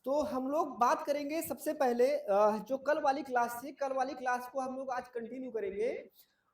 तो हम लोग बात करेंगे सबसे पहले जो कल वाली क्लास थी, कल वाली क्लास को हम लोग आज कंटिन्यू करेंगे।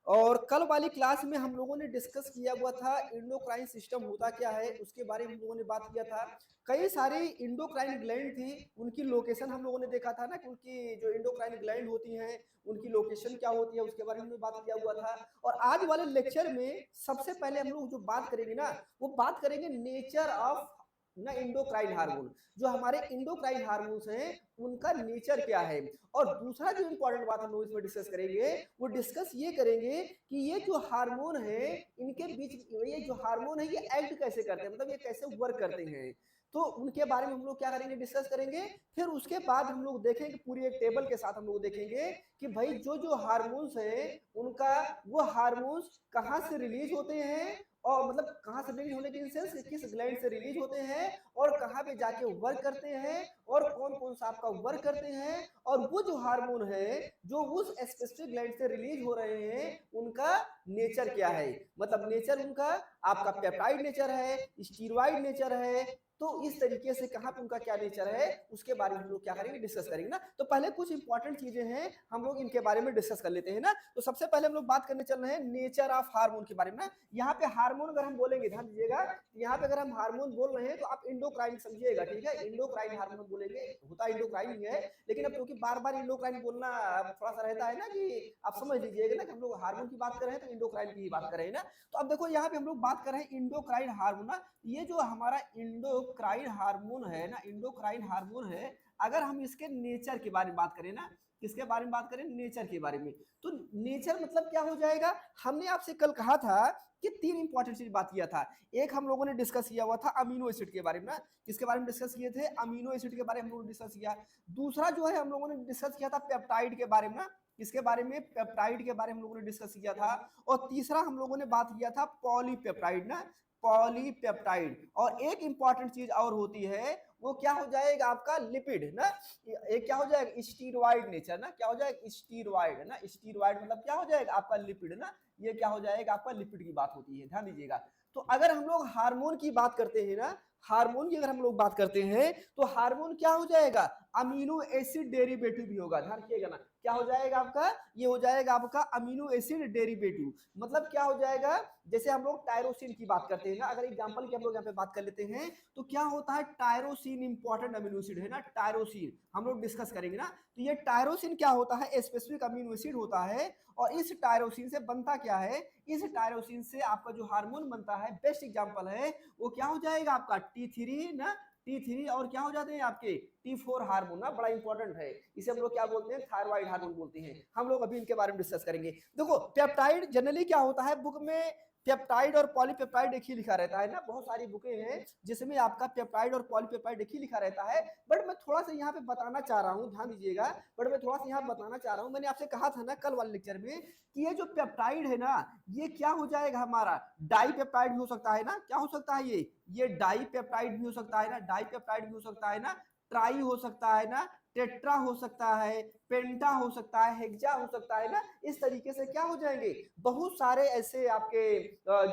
और कल वाली क्लास में हम लोगों ने डिस्कस किया हुआ था इंडोक्राइन सिस्टम होता क्या है, उसके बारे में हम लोगों ने बात किया था। कई सारी इंडोक्राइन ग्लैंड थी, उनकी लोकेशन हम लोगों ने देखा था ना कि उनकी जो इंडोक्राइन ग्लैंड होती हैं उनकी लोकेशन क्या होती है, उसके बारे में हमने बात किया हुआ था। और आज वाले लेक्चर में सबसे पहले हम लोग जो बात करेंगे ना, वो बात करेंगे नेचर ऑफ ना इंडोक्राइन हार्मोन। जो हमारे इंडोक्राइन हार्मोन्स हैं उनका नेचर क्या है। और दूसरा जो इंपॉर्टेंट बात हम लोग इसमें डिस्कस करेंगे, वो डिस्कस ये करेंगे कि ये जो हार्मोन है इनके बीच, ये जो हार्मोन है ये एक्ट कैसे करते हैं, मतलब ये कैसे वर्क करते हैं। तो उनके बारे में हम लोग क्या करेंगे, डिस्कस करेंगे। फिर उसके बाद हम लोग देखेंगे पूरी एक टेबल के साथ हम लोग देखेंगे कि भाई जो जो हार्मोन्स हैं उनका वो हार्मोन्स कहाँ से रिलीज होते हैं, और मतलब कहाँ से रिलीज होने के सेंस किस ग्लैंड से रिलीज होते हैं और कहाँ पे जाके वर्क करते हैं और कौन कौन सा आपका वर्क करते हैं। और वो जो हार्मोन है जो उस स्पेसिफिक ग्लैंड से रिलीज हो रहे हैं उनका नेचर क्या है, मतलब नेचर उनका आपका पेप्टाइड नेचर है, स्टीरॉइड नेचर है। तो इस तरीके से कहाँ पे उनका क्या नेचर है उसके बारे में हम लोग क्या करेंगे, डिस्कस करेंगे ना। तो पहले कुछ इंपॉर्टेंट चीजें हैं हम लोग इनके बारे में डिस्कस कर लेते हैं ना। तो सबसे पहले हम लोग बात करने चल रहे हैं नेचर ऑफ हार्मोन के बारे में ना। यहाँ पे हार्मोन अगर हम बोलेंगे, ध्यान दीजिएगा, यहाँ पे अगर हम हार्मोन बोल रहे हैं तो आप इंडोक्राइन समझिएगा, ठीक है। इंडोक्राइन हार्मोन बोलेंगे, होता इंडोक्राइन ही है, लेकिन अब क्योंकि बार बार इंडोक्राइन बोलना थोड़ा सा रहता है ना कि आप समझ लीजिएगा ना कि हम लोग हार्मोन की बात कर रहे हैं तो इंडोक्राइन की ही बात कर रहे हैं ना। तो अब देखो यहाँ पे हम लोग बात कर रहे हैं इंडोक्राइन हार्मोन ना। ये जो हमारा इंडोक्राइन हार्मोन है ना, इंडोक्राइन हार्मोन है, अगर हम इसके नेचर के बारे में बात करें ना, किसके बारे में बात करें, नेचर के बारे में। तो नेचर मतलब क्या हो जाएगा, हमने आपसे कल कहा था कि तीन इंपॉर्टेंट चीज बात किया था। एक हम लोगों ने डिस्कस किया हुआ था अमीनो एसिड के बारे में ना, किसके बारे में डिस्कस किए थे, अमीनो एसिड के बारे में हम लोगों ने डिस्कस किया। दूसरा जो है हम लोगों ने डिस्कस किया था पेप्टाइड के बारे में ना, किसके बारे में, पेप्टाइड के बारे में हम लोगों ने डिस्कस किया था। और तीसरा हम लोगों ने बात किया था पॉलीपेप्टाइड ना, पॉलीपेप्टाइड। और एक इंपॉर्टेंट चीज और होती है, वो क्या हो जाएगा आपका लिपिड ना, एक क्या हो जाएगा स्टीरॉइड नेचर ना, क्या हो जाएगा स्टीरॉइड ना, स्टीरॉइड मतलब क्या हो जाएगा आपका लिपिड ना, ये क्या हो जाएगा आपका लिपिड की बात होती है, ध्यान दीजिएगा। तो अगर हम लोग हार्मोन की बात करते हैं ना, हार्मोन की अगर हम लोग बात करते हैं तो हार्मोन क्या हो जाएगा, अमीनो एसिड डेरिवेटिव भी होगा, ध्यान रखिएगा ना। क्या हो जाएगा आपका, ये हो जाएगा आपका अमीनो एसिड डेरिवेटिव। मतलब क्या हो जाएगा, जैसे हम लोग टायरोसिन की बात करते हैं ना, अगर एग्जांपल की हम लोग यहाँ पे बात कर लेते हैं तो क्या होता है, टायरोसिन इंपॉर्टेंट अमीनो एसिड है ना, टायरोसिन हम लोग डिस्कस करेंगे ना। तो ये टायरोसिन क्या होता है, स्पेसिफिक अमीनो एसिड होता है। और इस टायरोसिन से बनता क्या है, इस टायरोसिन से आपका जो हार्मोन बनता है, बेस्ट एग्जांपल है वो क्या हो जाएगा आपका T3 ना, T3 और क्या हो जाते हैं आपके T4 हार्मोन ना, बड़ा इंपॉर्टेंट है। इसे हम लोग क्या बोलते हैं, थायराइड हार्मोन बोलते हैं। हम लोग अभी इनके बारे में डिस्कस करेंगे। देखो पेप्टाइड जनरली क्या होता है, बुक में पेप्टाइड और पॉलीपेप्टाइड एक ही लिखा रहता है ना, बहुत सारी बुकें हैं जिसमें आपका पेप्टाइड और पॉलीपेप्टाइड एक ही लिखा रहता है। बट मैं थोड़ा सा यहाँ पे बताना चाह रहा हूँ, ध्यान दीजिएगा, बट मैं थोड़ा सा यहाँ बताना चाह रहा हूँ, मैंने आपसे कहा था ना कल वाले लेक्चर में कि ये जो पेप्टाइड है ना, ये क्या हो जाएगा हमारा, डाई पेप्टाइड भी हो सकता है ना, क्या हो सकता है ये डाई पेप्टाइड भी हो सकता है ना, डाई पेप्टाइड भी हो सकता है ना, ट्राई हो सकता है ना, टेट्रा हो सकता है, पेंटा हो सकता है, हेक्सा हो सकता है ना। इस तरीके से क्या हो जाएंगे, बहुत सारे ऐसे आपके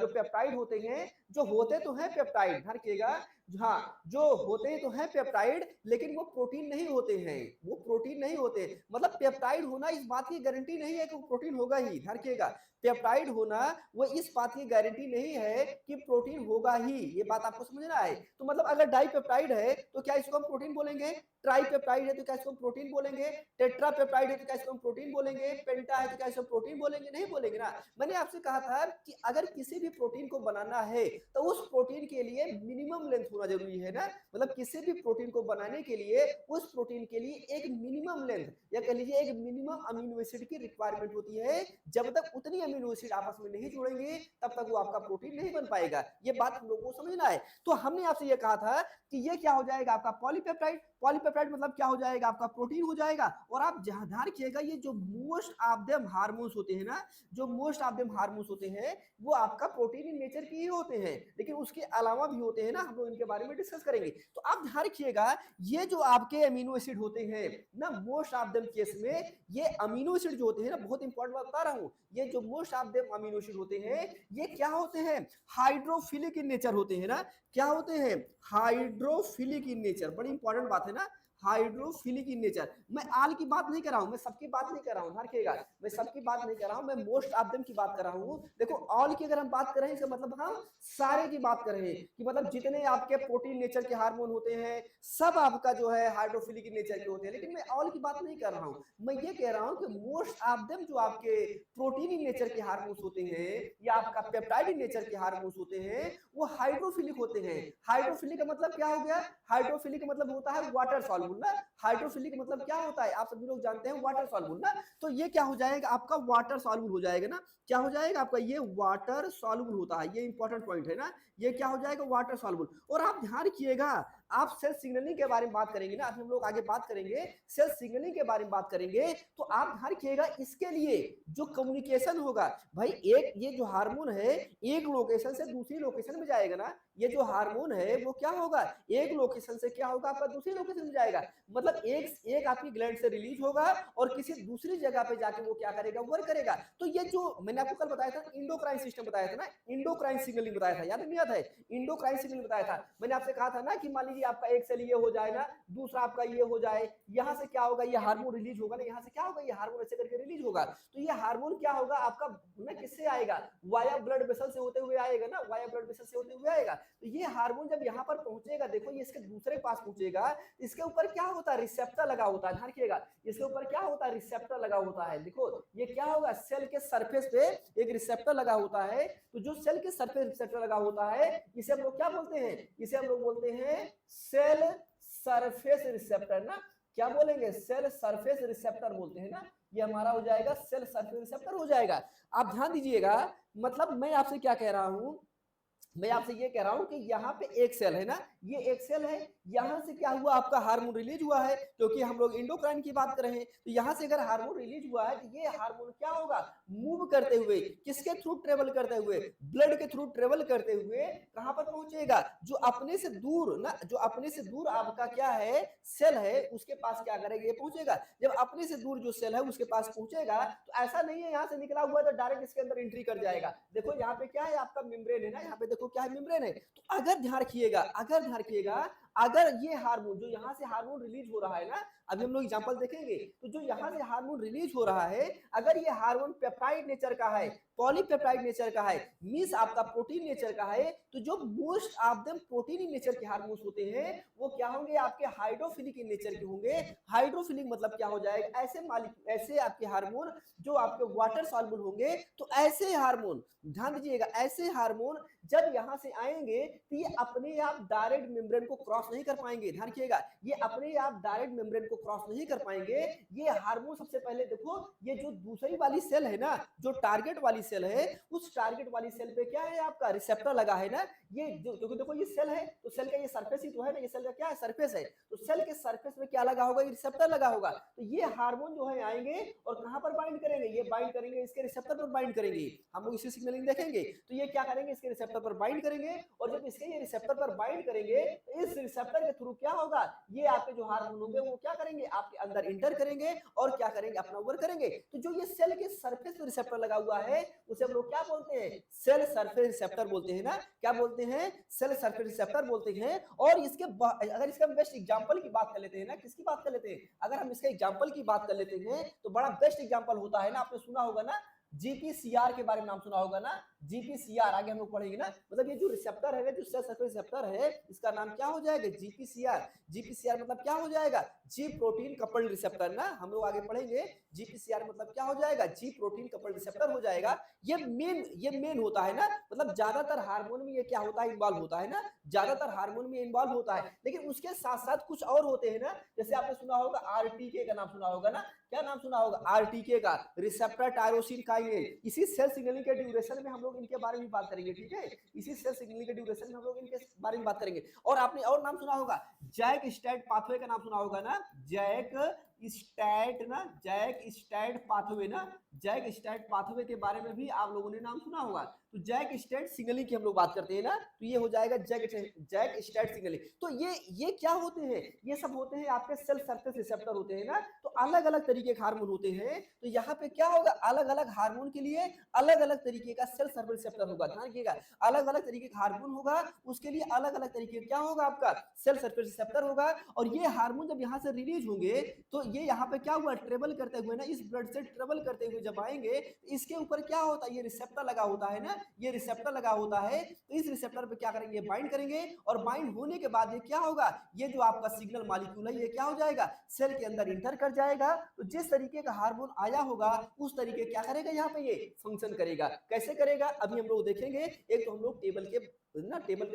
जो पेप्टाइड होते हैं, जो होते तो हैं पेप्टाइड, ध्यान रखिएगा, हाँ जो होते तो हैं पेप्टाइड, लेकिन वो प्रोटीन नहीं होते हैं, वो प्रोटीन नहीं होते। मतलब पेप्टाइड होना इस बात की गारंटी नहीं है कि वो प्रोटीन होगा ही, ध्यान रखिएगा। पेप्टाइड होना वो इस बात की गारंटी नहीं है कि प्रोटीन होगा ही, ये बात आपको समझना है। तो मतलब अगर डाई पेप्टाइड है तो क्या इसको हम प्रोटीन बोलेंगे, ट्राई पेप्टाइड है तो क्या इसको हम प्रोटीन बोलेंगे, टेट्रा पेप्टाइड है तो क्या इसको हम प्रोटीन बोलेंगे, पेंटा है तो क्या इसको प्रोटीन बोलेंगे, नहीं बोलेंगे ना। मैंने आपसे कहा था कि अगर किसी भी प्रोटीन को बनाना है तो उस प्रोटीन के लिए मिनिमम लेंथ होना जरूरी है ना, मतलब किसी भी प्रोटीन को बनाने के लिए उस प्रोटीन के लिए एक मिनिमम लेंथ या कह लीजिए एक मिनिमम अमीनो एसिड की रिक्वायरमेंट होती है। जब तक उतनी अमीनो एसिड आपस में नहीं जुड़ेंगे तब तक वो आपका प्रोटीन नहीं बन पाएगा, ये बात हम लोगों को समझना है। तो हमने आपसे ये कहा था कि ये क्या हो जाएगा आपका पॉलीपेप्टाइड, पॉलीपेप्टाइड मतलब क्या हो जाएगा आपका प्रोटीन हो जाएगा। और आप ध्यान रखिएगा ये जो मोस्ट ऑफ देम हार्मोन्स होते हैं ना, जो मोस्ट ऑफ देम हार्मोन्स होते हैं वो आपका प्रोटीन इन नेचर के ही होते हैं, लेकिन उसके अलावा भी होते हैं ना, हम लोग इनके बारे में डिस्कस करेंगे। तो आप ध्यान रखिएगा ये जो आपके अमीनो एसिड होते हैं ना, मोस्ट ऑफ देम केस में ये अमीनो एसिड जो होते हैं ना, बहुत इंपॉर्टेंट बात बता रहा हूं, ये जो most of them amino acid होते हैं ये क्या होते हैं, हाइड्रोफिलिक इन नेचर होते हैं ना, क्या होते हैं, हाइड्रोफिलिक इन नेचर, बड़ी इंपॉर्टेंट बात है ना, हाइड्रोफिलिक इन नेचर। मैं ऑल की बात नहीं कर रहा हूं, मैं सबकी बात नहीं कर रहा हूं, ध्यान रखिएगा, मैं सबकी बात नहीं कर रहा हूं, मैं मोस्ट ऑफ देम की बात कर रहा हूं। देखो ऑल की अगर हम बात कर रहे हैं इसका मतलब हम सारे की बात कर रहे हैं कि मतलब जितने आपके प्रोटीन नेचर के हार्मोन होते हैं सब आपका जो है हाइड्रोफिलिक इन नेचर के होते हैं, लेकिन मैं ऑल की बात नहीं कर रहा हूं। मैं ये कह रहा हूं कि मोस्ट ऑफ देम जो आपके प्रोटीन इन नेचर के हार्मोन्स होते हैं या आपका पेप्टाइड इन नेचर के हार्मोन्स होते हैं वो हाइड्रोफिलिक होते हैं। हाइड्रोफिलिक का मतलब क्या हो गया? हाइड्रोफिलिक का मतलब होता है वाटर सॉल्युबल ना। हाइड्रोफिलिक मतलब क्या होता है? आप सभी लोग जानते हैं वाटर सॉल्युबल ना। तो ये क्या हो जाएगा? आपका वाटर सॉल्युबल हो जाएगा ना। क्या हो जाएगा आपका? ये वाटर सॉल्युबल होता है, ये इंपॉर्टेंट पॉइंट है ना। ये क्या हो जाएगा? Water soluble. और आप ध्यान रखिएगा, आप सेल सिग्नलिंग के बारे में बात करेंगे ना, हम लोग आगे बात करेंगे सेल सिग्नलिंग के बारे में बात करेंगे, तो आप ध्यान रखिएगा इसके लिए जो कम्युनिकेशन होगा भाई, एक ये जो हार्मोन है एक लोकेशन से दूसरी लोकेशन में जाएगा ना। ये जो हार्मोन है वो क्या होगा? एक लोकेशन से क्या होगा आपका? दूसरी लोकेशन में जाएगा। मतलब एक आपकी ग्लैंड से रिलीज होगा और किसी दूसरी जगह पे जाके वो क्या करेगा? वर्क करेगा। तो ये जो मैंने आपको कल बताया था इंडोक्राइन सिस्टम बताया था ना, इंडोक्राइन सिग्नलिंग बताया था, याद नहीं याद है? इंडोक्राइन सिग्नलिंग बताया था। मैंने आपसे कहा था ना कि मान लीजिए आपका एक सेल ये हो जाए ना, दूसरा आपका ये हो जाए, यहाँ से क्या होगा? ये हार्मोन रिलीज होगा ना, यहाँ से क्या होगा? ये हार्मोन ऐसे करके रिलीज होगा। तो ये हार्मोन क्या होगा आपका ना, किससे आएगा? वाया ब्लड वेसल से होते हुए आएगा ना, वाया ब्लड वेसल से होते हुए आएगा। तो ये हार्मोन जब यहाँ पर पहुंचेगा, देखो ये इसके दूसरे पास पहुंचेगा, इसके ऊपर क्या होता है? रिसेप्टर लगा होता है, ध्यान रखिएगा, इसके ऊपर क्या होता है? रिसेप्टर लगा होता है। देखो ये क्या होगा? सेल के सरफेस पे एक रिसेप्टर लगा होता है। तो जो सेल के सरफेस रिसेप्टर लगा होता है इसे हम लोग क्या बोलते हैं? इसे हम लोग बोलते हैं सेल सरफेस रिसेप्टर ना। क्या बोलेंगे? सेल सरफेस रिसेप्टर बोलते हैं ना। ये हमारा हो जाएगा सेल सरफेस रिसेप्टर हो जाएगा। आप ध्यान दीजिएगा, मतलब मैं आपसे क्या कह रहा हूं, मैं आपसे ये कह रहा हूं कि यहाँ पे एक सेल है ना, ये एक सेल है, यहाँ से क्या हुआ? आपका हार्मोन रिलीज हुआ है, क्योंकि हम लोग इंडोक्राइन की बात कर रहे हैं। तो यहाँ से अगर हार्मोन रिलीज हुआ है तो ये हार्मोन क्या होगा? मूव करते हुए, किसके थ्रू ट्रेवल करते हुए? ब्लड के थ्रू ट्रेवल करते हुए कहां पर पहुंचेगा? जो अपने से दूर ना, जो अपने से दूर आपका क्या है? सेल है, उसके पास क्या करेगा? ये पहुंचेगा। जब अपने से दूर जो सेल है उसके पास पहुंचेगा तो ऐसा नहीं है यहाँ से निकला हुआ तो डायरेक्ट इसके अंदर एंट्री कर जाएगा। देखो यहाँ पे क्या है? आपका मेम्ब्रेन है ना, यहाँ पे देखो क्या है? मेम्ब्रेन है। तो अगर ध्यान रखिएगा, अगर ये हार्मोन जो यहाँ से हार्मोन रिलीज हो रहा है ना, अभी हम लोग एग्जांपल देखेंगे, तो जो यहाँ से हार्मोन रिलीज हो रहा है, अगर ये हार्मोन पेप्टाइड नेचर का है, पॉलीपेप्टाइड नेचर का है, मींस आपका प्रोटीन नेचर का है, तो जो most of them protein in nature के हार्मोन्स होते हैं वो क्या होंगे? आपके हाइड्रोफिलिक इन नेचर के होंगे। हाइड्रोफिलिक मतलब क्या हो जाएगा? ऐसे मालिक, ऐसे आपके हार्मोन जो आपके वाटर सॉल्युबल होंगे। तो ऐसे हार्मोन, ध्यान दीजिएगा, ऐसे हार्मोन जब यहां से आएंगे तो ये अपने आप डायरेक्ट मेम्ब्रेन को क्रॉस नहीं कर पाएंगे। ध्यान रखिएगा, ये अपने आप डायरेक्ट मेम्ब्रेन को क्रॉस नहीं कर पाएंगे। ये हार्मोन सबसे पहले देखो, ये जो दूसरी वाली सेल है ना, जो टारगेट वाली सेल है, उस टारगेट वाली सेल पे क्या है? आपका रिसेप्टर लगा है ना। ये जो देखो ये सेल है, तो सेल का ये सरफेस ही तो है ना, ये सेल का क्या है? सरफेस है। तो सेल के सरफेस में क्या लगा होगा? ये रिसेप्टर लगा होगा। तो ये हार्मोन जो है आएंगे और कहां पर बाइंड करेंगे? ये बाइंड करेंगे इसके रिसेप्टर पर बाइंड करेंगे। हम लोग इसी सिग्नलिंग देखेंगे। तो ये क्या करेंगे? इसके रिसेप्टर पर बाइंड करेंगे, और जब इसके ये रिसेप्टर पर बाइंड करेंगे तो इस रिसेप्टर के थ्रू क्या होगा? ये आपके जो हार्मोन होंगे वो क्या करेंगे? आपके अंदर इंटर करेंगे और क्या करेंगे? अपना वर्क करेंगे। तो जो ये सेल के सरफेस पर रिसेप्टर लगा हुआ है उसे हम लोग क्या बोलते हैं? सेल सरफेस रिसेप्टर बोलते हैं ना। क्या बोलते हैं? सेल सरफेस रिसेप्टर बोलते हैं। और इसके अगर इसका बेस्ट एग्जांपल की बात कर लेते हैं ना, किसकी बात कर लेते हैं? अगर हम इसके एग्जांपल की बात कर लेते हैं तो बड़ा बेस्ट एग्जांपल होता है ना, आपने सुना होगा ना, जीपीसीआर के बारे में नाम सुना होगा ना। जीपीसीआर आगे हम लोग पढ़ेंगे ना। मतलब ये जो रिसेप्टर है, जो सेल सरफेस रिसेप्टर है, इसका नाम क्या हो जाएगा? जीपीसीआर। जीपीसीआर मतलब क्या हो जाएगा? जी प्रोटीन कपल्ड रिसेप्टर ना, हम लोग आगे पढ़ेंगे। जीपीसीआर मतलब क्या हो जाएगा? जी प्रोटीन कपल्ड रिसेप्टर हो जाएगा। ये मेन होता है ना, मतलब ज्यादातर हार्मोन में ये क्या होता है? इन्वॉल्व होता है ना, ज्यादातर हार्मोन में इन्वॉल्व होता है। लेकिन उसके साथ साथ कुछ और होते हैं ना, जैसे आपने सुना होगा आरटीके का नाम सुना होगा ना। क्या नाम सुना होगा? आरटीके का, रिसेप्टर टायरोसिन काइनेज। इसी सेल सिग्नलिंग के ड्यूरेशन में हम लोग इनके बारे में बात करेंगे, ठीक है? इसी सेल सिग्नलिंग के ड्यूरेशन में हम लोग इनके बारे में बात करेंगे। और आपने और नाम सुना होगा, जैक स्टैट पाथवे का नाम सुना होगा ना। जैक स्टैट ना, जैक स्टैट पाथवे ना, जैक स्टैट पाथवे के बारे में भी आप लोगों ने नाम सुना होगा। तो जैक स्टेट सिग्नलिंग की हम लोग बात करते हैं ना, तो ये हो जाएगा जैक स्टेट सिग्नलिंग। तो ये क्या होते हैं, ये सब होते हैं आपके सेल सरफेस रिसेप्टर होते हैं ना। तो अलग अलग तरीके के हार्मोन होते हैं, तो यहाँ पे क्या होगा, अलग अलग हार्मोन के लिए अलग अलग तरीके का सेल सरफेस रिसेप्टर होगा। ध्यान रखिएगा, अलग अलग तरीके का हार्मोन होगा, उसके लिए अलग अलग तरीके क्या होगा, आपका सेल सरफेस रिसेप्टर होगा। और ये हार्मोन जब यहाँ से रिलीज होंगे तो ये यहाँ पे क्या हुआ, ट्रेवल करते हुए ना, इस ब्लड से ट्रेवल करते हुए जब आएंगे, इसके ऊपर क्या होता है, ये रिसेप्टर लगा होता है ना, ये रिसेप्टर लगा होता है। तो इस रिसेप्टर पे क्या करेंगे, बाइंड करेंगे, और बाइंड होने के बाद ये क्या होगा, ये जो आपका सिग्नल मॉलिक्यूल है ये क्या हो जाएगा, सेल के अंदर इंटर कर जाएगा। तो जिस तरीके का हार्मोन आया होगा उस तरीके क्या करेगा, यहाँ पे ये फंक्शन करेगा। कैसे करेगा अभी हम लोग देखेंगे। एक तो हम लोग टेबल के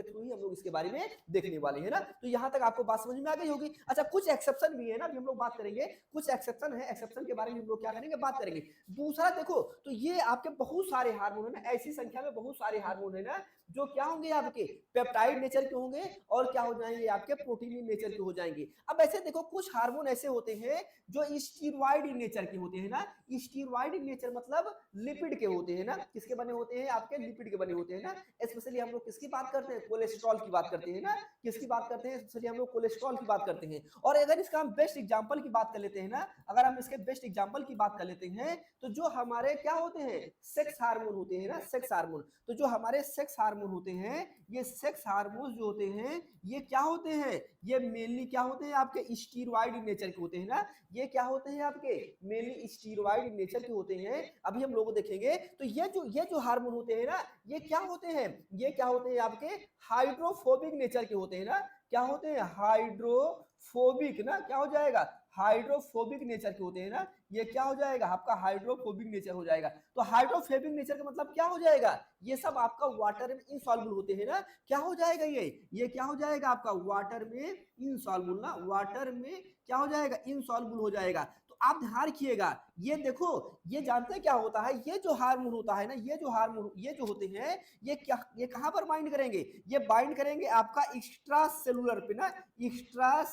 थ्रू ही हम लोग इसके बारे में देखने वाले हैं ना। तो यहाँ तक आपको बात समझ में आ गई होगी। अच्छा, कुछ एक्सेप्शन भी है ना, अभी हम लोग बात करेंगे, कुछ एक्सेप्शन है, एक्सेप्शन के बारे में हम लोग क्या करेंगे, बात करेंगे। दूसरा देखो, तो ये आपके बहुत सारे हार्मोन है ना, ऐसी संख्या में बहुत सारे हार्मोन है ना, जो क्या होंगे, आपके पेप्टाइड नेचर के होंगे, और क्या हो जाएंगे, आपके प्रोटीन नेचर के हो जाएंगे। अब ऐसे देखो, कुछ हार्मोन ऐसे होते हैं जो स्टीरॉयड इन नेचर के होते हैं ना। स्टीरॉयड इन नेचर मतलब लिपिड के होते हैं ना, किसके बने होते हैं, आपके लिपिड के बने होते हैं ना। स्पेशली हम लोग किसकी बात करते हैं, कोलेस्ट्रॉल की बात करते हैं ना, किसकी बात करते हैं, स्पेशली हम लोग कोलेस्ट्रॉल की बात करते हैं। और अगर इसका हम बेस्ट एग्जांपल की बात कर लेते हैं ना, अगर हम इसके बेस्ट एग्जांपल की बात कर लेते हैं, तो जो हमारे क्या होते हैं, सेक्स हार्मोन होते हैं ना, सेक्स हार्मोन। तो जो हमारे सेक्स हार्मोन होते हैं, ये सेक्स हार्मोन जो होते हैं, ये क्या होते हैं, ये मेनली क्या होते हैं, आपके स्टीरॉयड इन नेचर के होते हैं ना। ये क्या होते हैं, आपके मेनली स्टीरॉयड इन नेचर के होते हैं। अभी हम लोग देखेंगे, तो ये जो हार्मोन होते हैं ना, ये क्या होते हैं, ये क्या होते हैं, आपके हाइड्रोफोबिक नेचर के होते हैं ना। क्या होते हैं, हाइड्रोफोबिक ना, क्या हो जाएगा, हाइड्रोफोबिक नेचर के होते हैं ना। ये क्या हो जाएगा, आपका हाइड्रोफोबिक नेचर हो जाएगा। तो हाइड्रोफोबिक नेचर का मतलब क्या हो जाएगा, ये सब आपका वाटर में इनसॉल्युबल होते हैं ना। क्या हो जाएगा, ये क्या हो जाएगा, आपका वाटर में इनसॉल्युबल ना, वाटर में क्या हो जाएगा, इनसॉल्युबल हो जाएगा। तो आप ध्यान रखिएगा, ये देखो, ये जानते हैं क्या होता है, ये जो हार्मोन होता है ना, ये जो हार्मोन, ये जो होते हैं, ये कहां पर बाइंड करेंगे, ये बाइंड करेंगे आपका एक्स्ट्रा सेलुलर पे ना, एक्स्ट्रा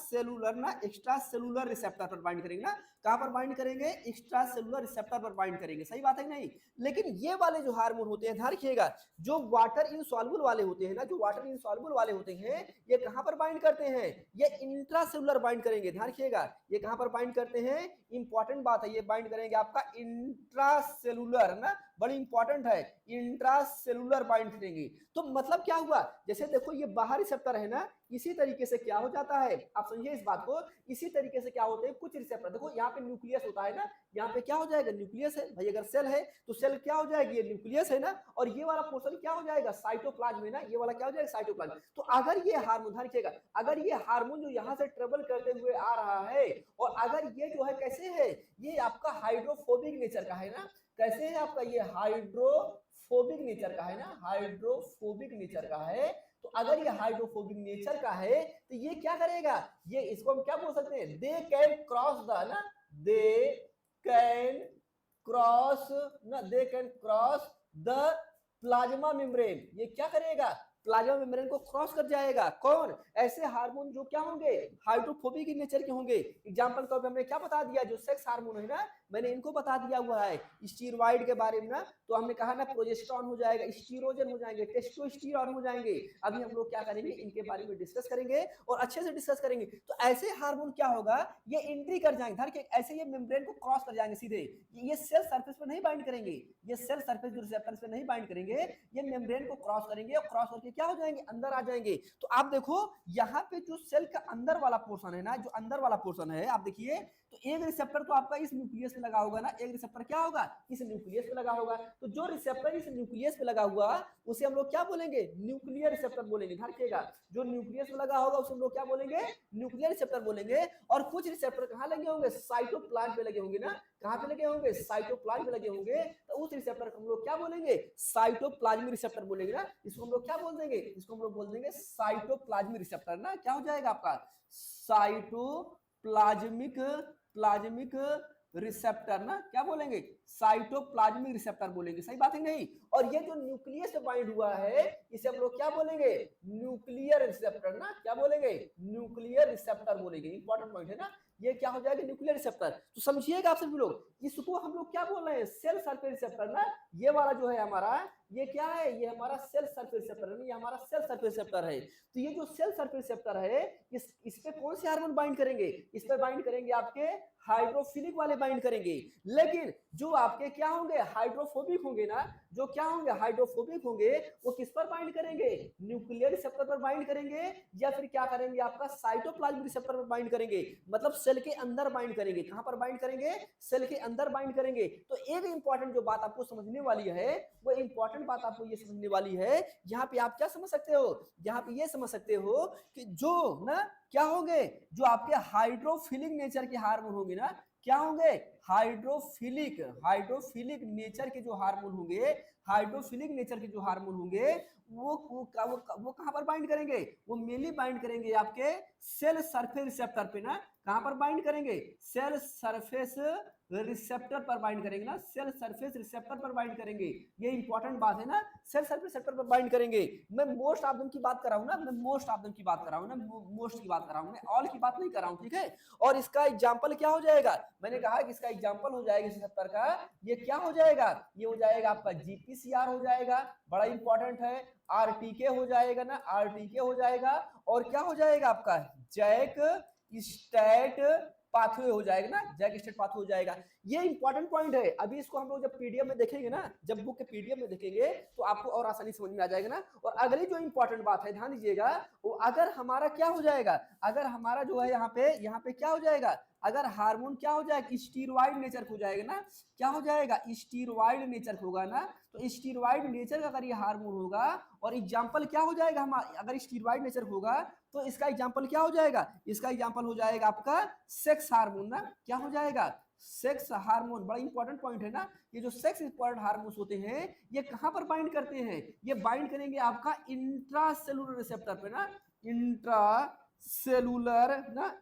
सेलुलर रिसेप्टर पर बाइंड करेंगे ना। कहां पर बाइंड करेंगे, एक्स्ट्रा सेलुलर रिसेप्टर पर बाइंड करेंगे। सही बात है कि नहीं। लेकिन ये वाले जो हार्मोन होते हैं, ध्यान रखिएगा, जो वाटर इनसॉल्युबल वाले होते हैं ना, जो वाटर इनसॉल्युबल वाले होते हैं, ये कहां पर बाइंड करते हैं, ये इंट्रासेलुलर बाइंड करेंगे। ध्यान रखिएगा, ये कहां पर बाइंड करते हैं, इंपॉर्टेंट बात है, ये बाइंड करेंगे आपका इंट्रासेलुलर ना, बड़ी इंपॉर्टेंट है, इंट्रासेलुलर बाइंड करेंगे। तो मतलब क्या हुआ, जैसे देखो ये बाहर रिसेप्टर है ना, इसी तरीके से क्या हो जाता है, आप समझिए इस बात को, इसी तरीके से क्या होते हैं कुछ रिसेप्टर। देखो यहाँ पे न्यूक्लियस होता है ना, यहाँ पे क्या हो जाएगा, न्यूक्लियस है भाई, अगर सेल है तो सेल क्या हो जाएगी, ये न्यूक्लियस है ना, और ये वाला पोर्शन क्या हो जाएगा, साइटोप्लाज्म है ना, ये वाला क्या हो जाएगा, साइटोप्लाज्म। तो अगर ये हार्मोन, ध्यान रखिएगा, अगर ये हार्मोन जो यहाँ से ट्रेवल करते हुए आ रहा है, और अगर ये जो है कैसे है, ये आपका हाइड्रोफोबिक नेचर का है ना, कैसे है आपका, ये हाइड्रोफोबिक नेचर का है ना, हाइड्रोफोबिक नेचर का है। तो अगर ये हाइड्रोफोबिक नेचर का है, तो ये क्या करेगा, ये इसको हम क्या बोल सकते हैं, दे कैन क्रॉस द ना, दे कैन क्रॉस ना, they can cross the plasma membrane. ये क्या करेगा, प्लाज्मा मेम्ब्रेन को क्रॉस कर जाएगा। कौन, ऐसे हार्मोन जो क्या होंगे, हाइड्रोफोबिक नेचर के होंगे। एग्जांपल तौर पे हमने क्या बता दिया, जो सेक्स हार्मोन है ना, मैंने इनको बता दिया हुआ है। स्टीरॉयड के बारे में ना, तो हमने कहा ना, प्रोजेस्टेरॉन हो जाएगा, स्टीरोजन हो जाएंगे, टेस्टोस्टेरॉन हो जाएंगे। अभी हम लोग क्या करेंगे, इनके बारे में डिस्कस करेंगे और अच्छे से डिस्कस करेंगे। तो ऐसे हार्मोन क्या होगा, ये एंट्री कर जाएंगे, धर के ऐसे ये मेम्ब्रेन को क्रॉस कर जाएंगे सीधे, ये सेल सरफेस पर नहीं बाइंड करेंगे, ये सेल सरफेस जो रिसेप्टर्स पे नहीं बाइंड करेंगे, ये मेम्ब्रेन को क्रॉस करेंगे, और क्रॉस करके क्या हो जाएंगे, अंदर आ जाएंगे। तो आप देखो, यहाँ पे जो सेल का अंदर वाला पोर्शन है ना, जो अंदर वाला पोर्शन है, आप देखिए, तो एक रिसेप्टर तो आपका इस न्यूक्लियस पे लगा होगा ना, एक रिसेप्टर क्या होगा, इस न्यूक्लियस पे लगा होगा। तो जो रिसेप्टर इस न्यूक्लियस पे लगा हुआ, उसे हम लोग क्या बोलेंगे, न्यूक्लियर रिसेप्टर बोलेंगे। ध्यान रखिएगा, जो न्यूक्लियस पे लगा होगा उसे हम लोग क्या बोलेंगे, न्यूक्लियर रिसेप्टर बोलेंगे। और कुछ रिसेप्टर कहाँ लगे होंगे, साइटोप्लाज्म पे लगे होंगे ना, कहाँ पे लगे होंगे, साइटोप्लाज्म पे लगे होंगे। तो उस रिसेप्टर को हम लोग क्या बोलेंगे, साइटोप्लाज्मिक रिसेप्टर बोलेंगे ना। इसको हम लोग क्या बोल देंगे, इसको हम लोग बोल देंगे साइटोप्लाज्मिक रिसेप्टर ना। क्या हो जाएगा आपका, साइटोप्लाज्मिक रिसेप्टर ना, क्या बोलेंगे, साइटोप्लाज्मिक रिसेप्टर बोलेंगे। सही बात है नहीं। और ये जो न्यूक्लियस से बाइंड हुआ है, इसे हम लोग क्या बोलेंगे, न्यूक्लियर रिसेप्टर ना, क्या बोलेंगे, न्यूक्लियर रिसेप्टर बोलेंगे। इंपॉर्टेंट पॉइंट है ना, ये क्या हो जाएगा, न्यूक्लियर रिसेप्टर। तो समझिएगा आप सभी लोग, इसको हम लोग क्या बोल रहे हैं, सेल सरफेस रिसेप्टर ना। ये वाला जो है हमारा, ये क्या है, ये हमारा सेल सरफेस रिसेप्टर है, ये हमारा सेल सरफेस रिसेप्टर है। तो ये जो सेल सरफेस रिसेप्टर है, इस पे कौन से हार्मोन बाइंड करेंगे, इस पे बाइंड करेंगे आपके हाइड्रोफिलिक वाले बाइंड करेंगे। लेकिन जो आपके क्या होंगे, हाइड्रोफोबिक होंगे ना, जो क्या होंगे, हाइड्रोफोबिक होंगे, वो किस पर बाइंड करेंगे, न्यूक्लियर रिसेप्टर पर बाइंड करेंगे, या फिर क्या करेंगे, आपका साइटोप्लाज्मिक रिसेप्टर पर बाइंड करेंगे, मतलब सेल के अंदर बाइंड करेंगे। कहां पर बाइंड करेंगे, सेल के अंदर बाइंड करेंगे। तो एक इंपॉर्टेंट जो बात आपको समझने वाली है, वो इंपॉर्टेंट बात आपको ये समझने वाली है, यहाँ पे आप क्या समझ सकते हो, यहाँ पे ये समझ सकते हो कि जो ना क्या होंगे, जो आपके हाइड्रोफिलिक नेचर के हार्मोन होंगे ना, क्या होंगे, हाइड्रोफिलिक हाइड्रोफिलिक नेचर के जो हार्मोन होंगे, हाइड्रोफिलिक नेचर के जो हार्मोन होंगे, वो कहां पर बाइंड करेंगे, वो मेनली बाइंड करेंगे आपके सेल सरफेस रिसेप्टर पे ना। कहां पर बाइंड करेंगे, सेल सरफेस रिसेप्टर पर बाइंड करेंगे ना, सेल सरफेस रिसेप्टर पर बाइंड करेंगे। ये इंपॉर्टेंट बात है ना, सेल सरफेस रिसेप्टर पर बाइंड करेंगे। मैं मोस्ट ऑफ देम की बात कर रहा हूं ना, मैं मोस्ट ऑफ देम की बात कर रहा हूं ना, मोस्ट की बात कर रहा हूं, मैं ऑल की बात नहीं कर रहा हूं, ठीक है। और इसका एग्जांपल क्या हो जाएगा, मैंने कहा कि इसका एग्जांपल हो जाएगा रिसेप्टर का, ये क्या हो जाएगा, ये हो जाएगा आपका जीपीसीआर हो जाएगा, बड़ा इंपॉर्टेंट है। आरटीके हो जाएगा ना, आरटीके हो जाएगा, और क्या हो जाएगा आपका जैक स्टेट पाथवे हो जाएगा ना, जैक स्टेट पाथवे हो जाएगा। ये इंपॉर्टेंट पॉइंट है। अभी इसको हम लोग जब पीडीएफ में देखेंगे ना, जब बुक के पीडीएफ में देखेंगे तो आपको और आसानी समझ में आ जाएगा ना। और अगली जो इंपॉर्टेंट बात है, ध्यान दीजिएगा, वो अगर हमारा क्या हो जाएगा, अगर हमारा जो है यहाँ पे क्या हो जाएगा, अगर हार्मोन क्या हो जाएगा, स्टीरॉइड नेचर हो जाएगा ना, क्या हो जाएगा, स्टीरॉइड नेचर होगा ना। तो स्टीरॉइड नेचर का अगर ये हार्मोन होगा, और एग्जांपल क्या हो जाएगा, हम अगर स्टीरॉइड नेचर होगा तो इसका एग्जांपल क्या हो जाएगा, इसका एग्जांपल हो जाएगा आपका सेक्स हार्मोन ना। क्या हो जाएगा, सेक्स हार्मोन। बड़ा इंपॉर्टेंट पॉइंट है ना, ये जो सेक्स इंपॉर्टेंट हार्मोन्स होते हैं, ये कहां पर बाइंड करते हैं, ये बाइंड करेंगे आपका इंट्रासेलुलर रिसेप्टर पे ना,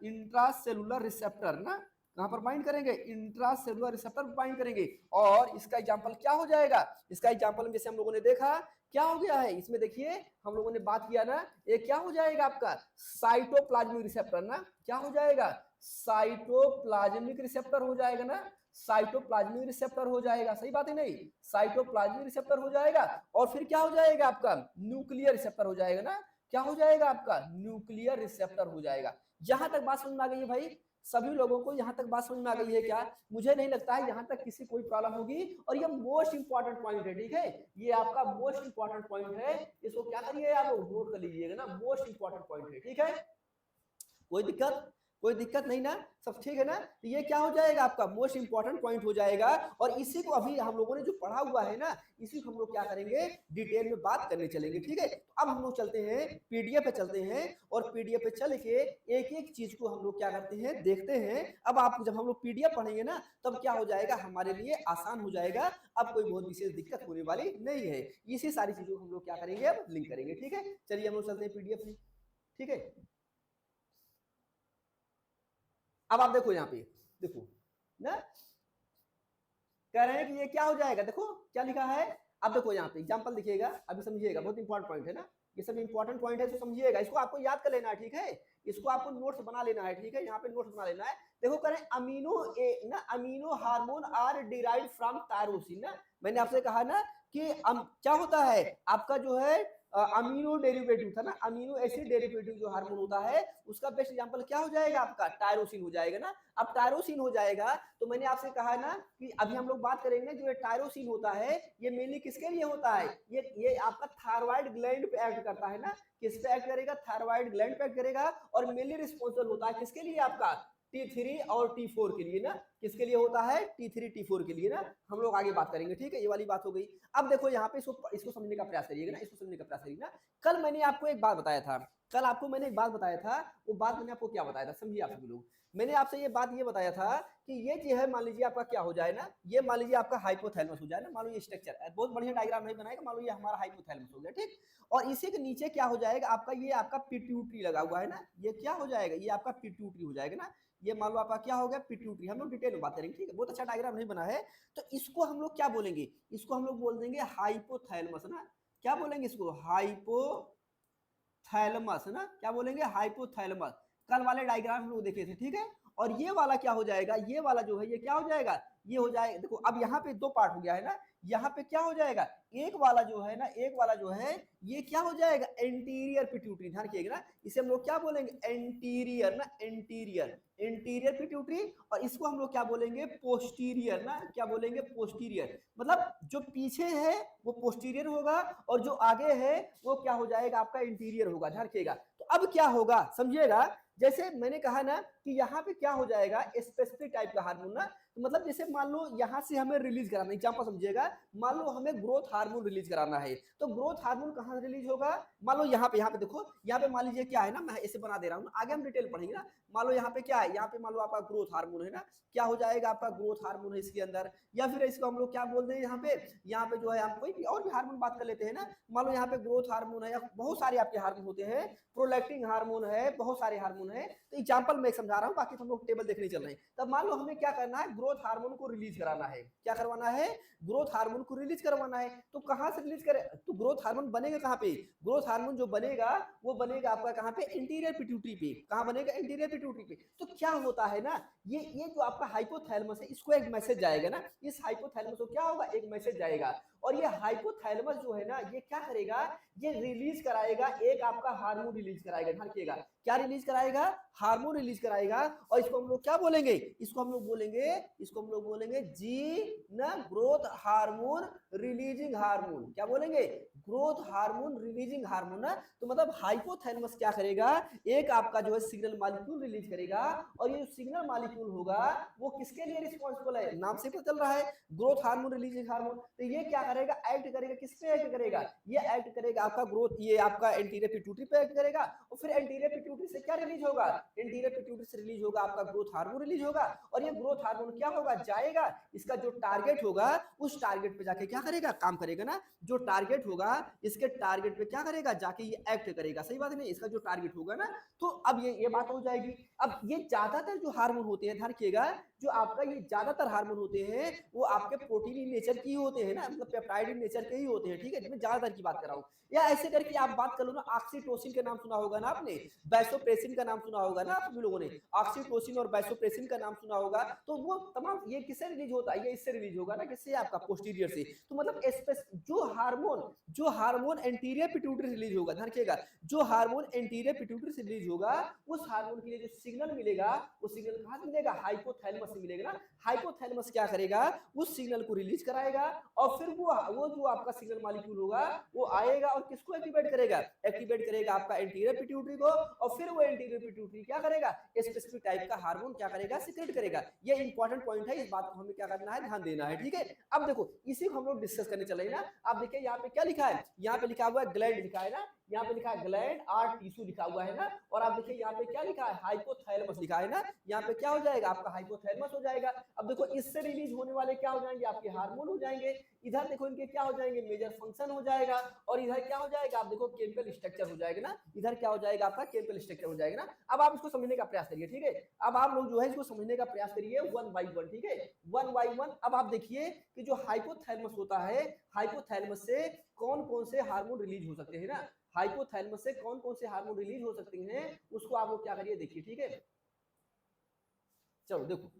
इंट्रासेलुलर रिसेप्टर ना, कहां पर बाइंड करेंगे, इंट्रासेलुलर रिसेप्टर पर बाइंड करेंगे। और इसका एग्जांपल क्या हो जाएगा, इसका एग्जांपल जैसे हम लोगों ने देखा क्या हो गया है, इसमें देखिए हम लोगों ने बात किया ना, ये क्या हो जाएगा आपका साइटोप्लाज्मिक रिसेप्टर ना। क्या हो जाएगा, साइटोप्लाज्मिक रिसेप्टर हो जाएगा ना, साइटोप्लाज्मिक रिसेप्टर हो जाएगा, सही बात है नहीं, साइटोप्लाज्मिक रिसेप्टर हो जाएगा। और फिर क्या हो जाएगा आपका न्यूक्लियर रिसेप्टर हो जाएगा ना। क्या हो जाएगा आपका न्यूक्लियर रिसेप्टर हो जाएगा। यहां तक बात समझ में आ गई है भाई, सभी लोगों को यहां तक बात समझ में आ गई है क्या, मुझे नहीं लगता है यहां तक किसी कोई प्रॉब्लम होगी। और ये मोस्ट इंपॉर्टेंट पॉइंट है, ठीक है, ये आपका मोस्ट इंपॉर्टेंट पॉइंट है, इसको क्या करिए आप नोट कर लीजिएगा ना, मोस्ट इंपॉर्टेंट पॉइंट है, ठीक है। कोई दिक्कत, कोई दिक्कत नहीं ना, सब ठीक है ना। तो ये क्या हो जाएगा आपका मोस्ट इंपॉर्टेंट पॉइंट हो जाएगा। और इसी को अभी हम लोगों ने जो पढ़ा हुआ है ना, इसी को हम लोग क्या करेंगे, डिटेल में बात करने चलेंगे, ठीक है। तो अब हम लोग चलते हैं पीडीएफ पे चलते हैं, और पीडीएफ पे चल के एक एक चीज को हम लोग क्या करते हैं, देखते हैं। अब आप जब हम लोग पीडीएफ पढ़ेंगे ना, तब क्या हो जाएगा, हमारे लिए आसान हो जाएगा। अब कोई बहुत विशेष दिक्कत होने वाली नहीं है। इसी सारी चीजों को हम लोग क्या करेंगे, अब लिंक करेंगे, ठीक है। चलिए हम लोग चलते हैं पीडीएफ में, ठीक है। अब आप देखो यहाँ पे, देखो ना, कह रहे हैं कि ये क्या हो जाएगा, देखो क्या लिखा है। अब देखो यहाँ पे एग्जांपल दिखिएगा, अभी समझिएगा, बहुत इंपॉर्टेंट पॉइंट है ना, ये सब इंपॉर्टेंट पॉइंट है तो समझिएगा, इसको आपको याद कर लेना है, ठीक है। इसको आपको नोट्स बना लेना है, ठीक है, यहाँ पे नोट्स बना लेना है। देखो कह रहे हैं amino hormone are derived from tyrosine ना। मैंने आपसे कहा ना कि क्या होता है आपका जो है अमीनो डेरिवेटिव था ना, अमीनो एसिड डेरिवेटिव जो हार्मोन होता है, उसका बेस्ट एग्जांपल क्या हो जाएगा आपका, टायरोसिन हो जाएगा ना। अब टायरोसिन हो जाएगा तो मैंने आपसे कहा ना कि अभी हम लोग बात करेंगे, जो ये टायरोसिन होता है ये मेनली किसके लिए होता है, ये आपका थायराइड ग्लैंड पे एक्ट करता है ना। किस पे एक्ट करेगा, थायराइड ग्लैंड पे एक्ट करेगा। और मेनली रिस्पॉन्सिबल होता है किसके लिए, आपका T3 और T4 के लिए ना। किसके लिए होता है, T3 T4 के लिए ना। हम लोग आगे बात करेंगे, ठीक है, ये वाली बात हो गई। अब देखो यहाँ पे इसको समझने का प्रयास करिएगा ना, इसको समझने का प्रयास करिएगा ना। कल मैंने आपको एक बात बताया था, कल आपको मैंने एक बात बताया था, वो बात मैंने आपको क्या बताया था, समझिए आप सभी लोग। मैंने आपसे ये बात ये बताया था कि ये जो है मान लीजिए आपका क्या हो जाए ना, ये मान लीजिए आपका हाइपोथैलेमस हो जाए ना, मान लो ये स्ट्रक्चर बहुत बढ़िया डायग्राम नहीं बनाएगा, मान लो ये हमारा हाइपोथैलेमस हो गया, ठीक। और इसी के नीचे क्या हो जाएगा आपका, ये आपका पिट्यूटरी लगा हुआ है ना, ये क्या हो जाएगा, ये आपका पिट्यूटरी हो जाएगा ना। ये मान लो आपका क्या हो गया, पिट्यूटरी। हम लोग डिटेल में बात करेंगे, ठीक है, बहुत अच्छा डायग्राम नहीं बना है। तो इसको हम लोग क्या बोलेंगे, इसको हम लोग बोल देंगे हाइपोथैलेमस ना। क्या बोलेंगे इसको, हाइपोथैलेमस ना, क्या बोलेंगे, हाइपोथैलेमस। कल वाले डायग्राम हम लोग देखे थे, ठीक है। और ये वाला क्या हो जाएगा, ये वाला जो है ये क्या हो जाएगा, ये हो जाएगा। देखो अब यहाँ पे दो पार्ट हो गया है ना, यहाँ पे क्या हो जाएगा, एक वाला जो है ना, एक वाला जो है ये क्या हो जाएगा, एंटीरियर पिट्यूटरी। ध्यान रखिएगा ना, इसे हम लोग क्या बोलेंगे, एंटीरियर ना, एंटीरियर, एंटीरियर पिट्यूटरी। और इसको हम लोग क्या बोलेंगे, पोस्टीरियर ना, क्या बोलेंगे, पोस्टीरियर। मतलब जो पीछे है वो पोस्टीरियर होगा और जो आगे है वो क्या हो जाएगा, आपका इंटीरियर होगा। ध्यान रखिएगा। तो अब क्या होगा समझिएगा, जैसे मैंने कहा ना कि यहाँ पे क्या हो जाएगा, स्पेसिफिक टाइप का हार्मोन ना। तो मतलब जैसे मान लो यहाँ से हमें रिलीज कराना है, एग्जांपल समझिएगा, मान लो हमें ग्रोथ हार्मोन रिलीज कराना है, तो ग्रोथ हार्मोन कहाँ रिलीज होगा, मान लो यहाँ पे देखो, यहाँ पे मान लीजिए क्या है ना, मैं ऐसे बना दे रहा हूँ, आगे हम डिटेल पढ़ेंगे ना। मान लो यहाँ पे क्या है, यहाँ पे मान लो आपका ग्रोथ हार्मोन है ना, क्या हो जाएगा, आपका ग्रोथ हार्मोन है इसके अंदर, या फिर इसको हम लोग क्या बोलते हैं, यहाँ पे जो है हम कोई भी और भी हार्मोन बात कर लेते हैं ना। मान लो यहाँ पे ग्रोथ हार्मोन है, या बहुत सारे आपके हार्मोन होते हैं, प्रोलैक्टिन हार्मोन है, बहुत सारे हार्मोन है। तो एग्जांपल मैं समझा रहा हूँ, बाकी हम लोग टेबल देखने चल रहे हैं। तब मान लो हमें क्या करना है, ग्रोथ हार्मोन को रिलीज कराना है। क्या करवाना है, ग्रोथ हार्मोन को रिलीज करवाना है। तो कहाँ से रिलीज करे, तो ग्रोथ हार्मोन बनेगा कहाँ पे, ग्रोथ हार्मोन जो बनेगा वो बनेगा आपका कहाँ पे, इंटीरियर पिट्यूटरी पे। कहाँ बनेगा, इंटीरियर पिट्यूटरी पे। तो क्या होता है ना, ये जो आपका हाइपोथैलेमस है, इसको एक मैसेज जाएगा ना, इस हाइपोथैलेमस को क्या होगा, एक मैसेज जाएगा। और ये हाइपोथैलेमस जो है ना, ये क्या करेगा, ये रिलीज कराएगा, एक आपका हार्मोन रिलीज कराएगा। ध्यान रखिएगा, क्या रिलीज कराएगा, हार्मोन रिलीज कराएगा। और इसको हम लोग क्या बोलेंगे, इसको हम लोग बोलेंगे, इसको हम लोग बोलेंगे जी ना, ग्रोथ हार्मोन रिलीजिंग हार्मोन। क्या बोलेंगे, ग्रोथ हार्मोन रिलीजिंग हार्मोन ना। तो मतलब हाइपोथैलेमस क्या करेगा, एक आपका जो है सिग्नल मॉलिक्यूल रिलीज करेगा। और ये जो सिग्नल मॉलिक्यूल होगा वो किसके लिए रिस्पॉन्सिबल है, नाम से पता चल रहा है, ग्रोथ हार्मोन रिलीजिंग हार्मोन। तो ये क्या करेगा, एक्ट करेगा, किस पे एक्ट करेगा, ये एक्ट करेगा आपका ग्रोथ, ये आपका एंटीरियर पिट्यूटरी पे एक्ट करेगा। और फिर एंटीरियर पिट्यूटरी से क्या रिलीज होगा, एंटीरियर पिट्यूटरी से रिलीज होगा आपका ग्रोथ हार्मोन रिलीज होगा। और ये ग्रोथ हार्मोन क्या होगा, जाएगा, इसका जो टारगेट होगा उस टारगेट पे जाके क्या करेगा, काम करेगा ना। जो टारगेट होगा इसके टारगेट पे क्या करेगा, जाके ये एक्ट करेगा। सही बात नहीं, इसका जो टारगेट होगा ना। तो अब ये बात हो जाएगी। अब ये ज्यादातर जो हार्मोन होते हैं, ध्यान रखिएगा, जो आपका ये ज्यादातर हार्मोन होते हैं वो आपके प्रोटीन नेचर की होते हैं ना, मतलब पेप्टाइड नेचर के ही होते हैं। ठीक है, मैं ज्यादातर की बात कर रहा हूँ। या ऐसे करके आप बात कर लो ना, ऑक्सीटोसिन का नाम सुना होगा ना आपने, वैसोप्रेसिन का नाम सुना होगा ना आप सभी लोगों ने, ऑक्सीटोसिन और वैसोप्रेसिन का नाम सुना होगा। तो वो तमाम ये किससे रिलीज होता है, ये इससे रिलीज होगा ना, किससे, आपका पोस्टीरियर से। तो मतलब जो हार्मोन एंटीरियर पिट्यूटरी से रिलीज होगा, ध्यान रखिएगा, जो हार्मोन एंटीरियर पिट्यूटरी से रिलीज होगा, उस हार्मोन के लिए जो सिग्नल मिलेगा, वो सिग्नल कहाँ से मिलेगा, हाइपोथैलेमस से मिलेगा ना। हाइपोथैलेमस क्या करेगा, उस सिग्नल को रिलीज कराएगा। और फिर वो जो आपका सिग्नल मॉलिक्यूल होगा वो आएगा और किसको एक्टिवेट करेगा, एक्टिवेट करेगा आपका एंटीरियर पिट्यूटरी को। और फिर वो एंटीरियर पिट्यूटरी क्या करेगा, स्पेसिफिक टाइप का हार्मोन क्या करेगा, सीक्रेट करेगा। ये इंपॉर्टेंट पॉइंट है, इस बात को हमें क्या करना है, ध्यान देना है। ठीक है, अब देखो इसी को हम लोग डिस्कस करने चले ना। आप देखिए यहाँ पे क्या लिखा है, यहाँ पे लिखा हुआ है ग्लैंड लिखा है ना, यहाँ पे लिखा है ग्लैंड आर टिश्यू लिखा हुआ है ना। और आप देखिए यहाँ पे क्या लिखा है, हाइपोथैलेमस लिखा है ना। यहाँ पे क्या हो जाएगा, आपका हाइपोथैलेमस हो जाएगा। अब देखो इससे रिलीज होने वाले क्या हो जाएंगे, आपके हार्मोन हो जाएंगे। इधर देखो इनके क्या हो जाएंगे, मेजर फंक्शन हो जाएगा। और इधर क्या हो जाएगा, आप देखो केमिकल स्ट्रक्चर हो जाएगा ना। इधर क्या हो जाएगा, आपका केमिकल स्ट्रक्चर हो जाएगा ना। अब आप इसको समझने का प्रयास करिए। ठीक है, अब आप लोग जो है इसको समझने का प्रयास करिए वन बाई वन। ठीक है, वन बाई वन। अब आप देखिए कि जो हाइपोथैलेमस होता है, हाइपोथैलेमस से कौन कौन से हार्मोन रिलीज हो सकते हैं ना, हाइपोथैलेमस से कौन कौन से हार्मोन रिलीज हो सकते हैं, उसको आप लोग क्या करिए, देखिए। ठीक है, चलो देखो,